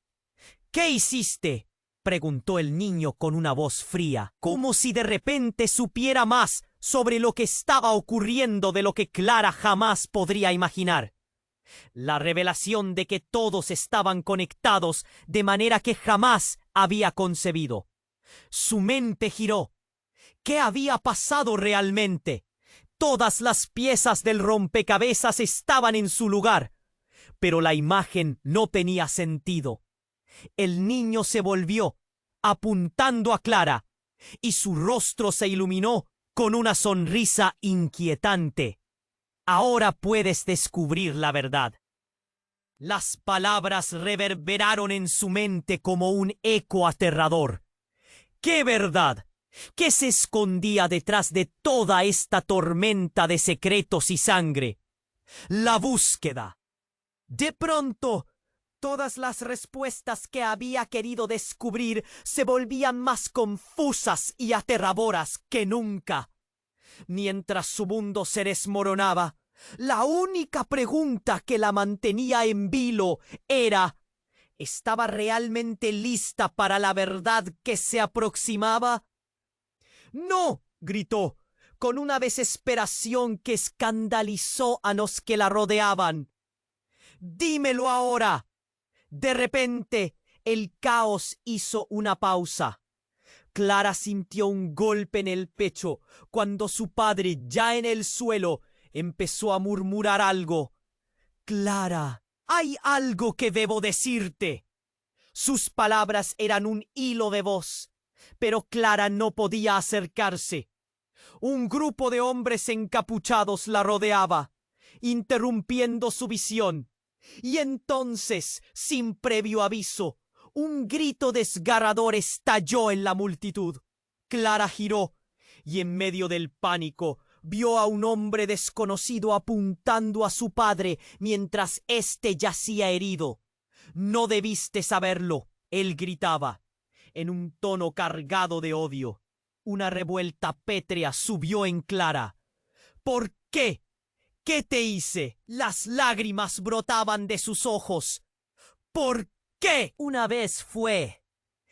«¿Qué hiciste?», preguntó el niño con una voz fría, como si de repente supiera más sobre lo que estaba ocurriendo de lo que Clara jamás podría imaginar. La revelación de que todos estaban conectados de manera que jamás había concebido. Su mente giró. ¿Qué había pasado realmente? Todas las piezas del rompecabezas estaban en su lugar, pero la imagen no tenía sentido. El niño se volvió, apuntando a Clara, y su rostro se iluminó con una sonrisa inquietante. «Ahora puedes descubrir la verdad». Las palabras reverberaron en su mente como un eco aterrador. ¿Qué verdad? ¿Qué se escondía detrás de toda esta tormenta de secretos y sangre? La búsqueda. De pronto, todas las respuestas que había querido descubrir se volvían más confusas y aterradoras que nunca. Mientras su mundo se desmoronaba, la única pregunta que la mantenía en vilo era: ¿estaba realmente lista para la verdad que se aproximaba? «¡No!», gritó, con una desesperación que escandalizó a los que la rodeaban. «¡Dímelo ahora!». De repente, el caos hizo una pausa. Clara sintió un golpe en el pecho cuando su padre, ya en el suelo, empezó a murmurar algo. «Clara, hay algo que debo decirte». Sus palabras eran un hilo de voz, pero Clara no podía acercarse. Un grupo de hombres encapuchados la rodeaba, interrumpiendo su visión. Y entonces, sin previo aviso, un grito desgarrador estalló en la multitud. Clara giró y en medio del pánico vio a un hombre desconocido apuntando a su padre mientras éste yacía herido. «No debiste saberlo», él gritaba, en un tono cargado de odio. Una revuelta pétrea subió en Clara. «¿Por qué? ¿Qué te hice?». Las lágrimas brotaban de sus ojos. «¿Por qué?». Una vez fue.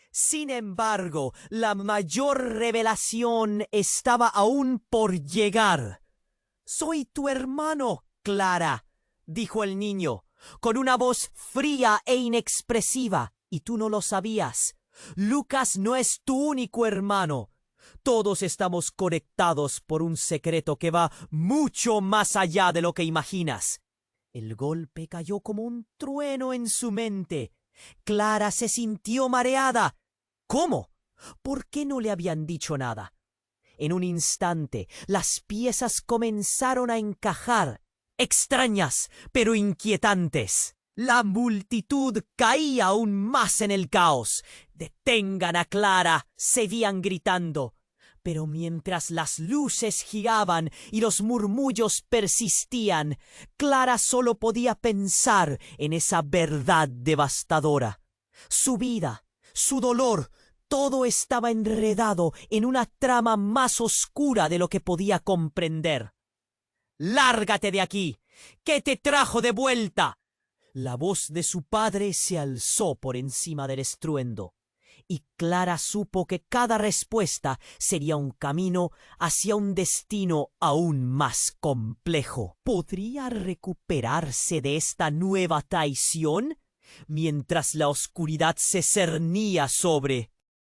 Sin embargo, la mayor revelación estaba aún por llegar. «Soy tu hermano, Clara», dijo el niño, con una voz fría e inexpresiva, «y tú no lo sabías. Lucas no es tu único hermano. Todos estamos conectados por un secreto que va mucho más allá de lo que imaginas». El golpe cayó como un trueno en su mente. Clara se sintió mareada. ¿Cómo? ¿Por qué no le habían dicho nada? En un instante, las piezas comenzaron a encajar, extrañas pero inquietantes. La multitud caía aún más en el caos. «¡Detengan a Clara!», seguían gritando. Pero mientras las luces giraban y los murmullos persistían, Clara solo podía pensar en esa verdad devastadora. Su vida, su dolor, todo estaba enredado en una trama más oscura de lo que podía comprender. «¡Lárgate de aquí! ¿Qué te trajo de vuelta?». La voz de su padre se alzó por encima del estruendo, y Clara supo que cada respuesta sería un camino hacia un destino aún más complejo. ¿Podría recuperarse de esta nueva traición? Mientras la oscuridad se cernía sobre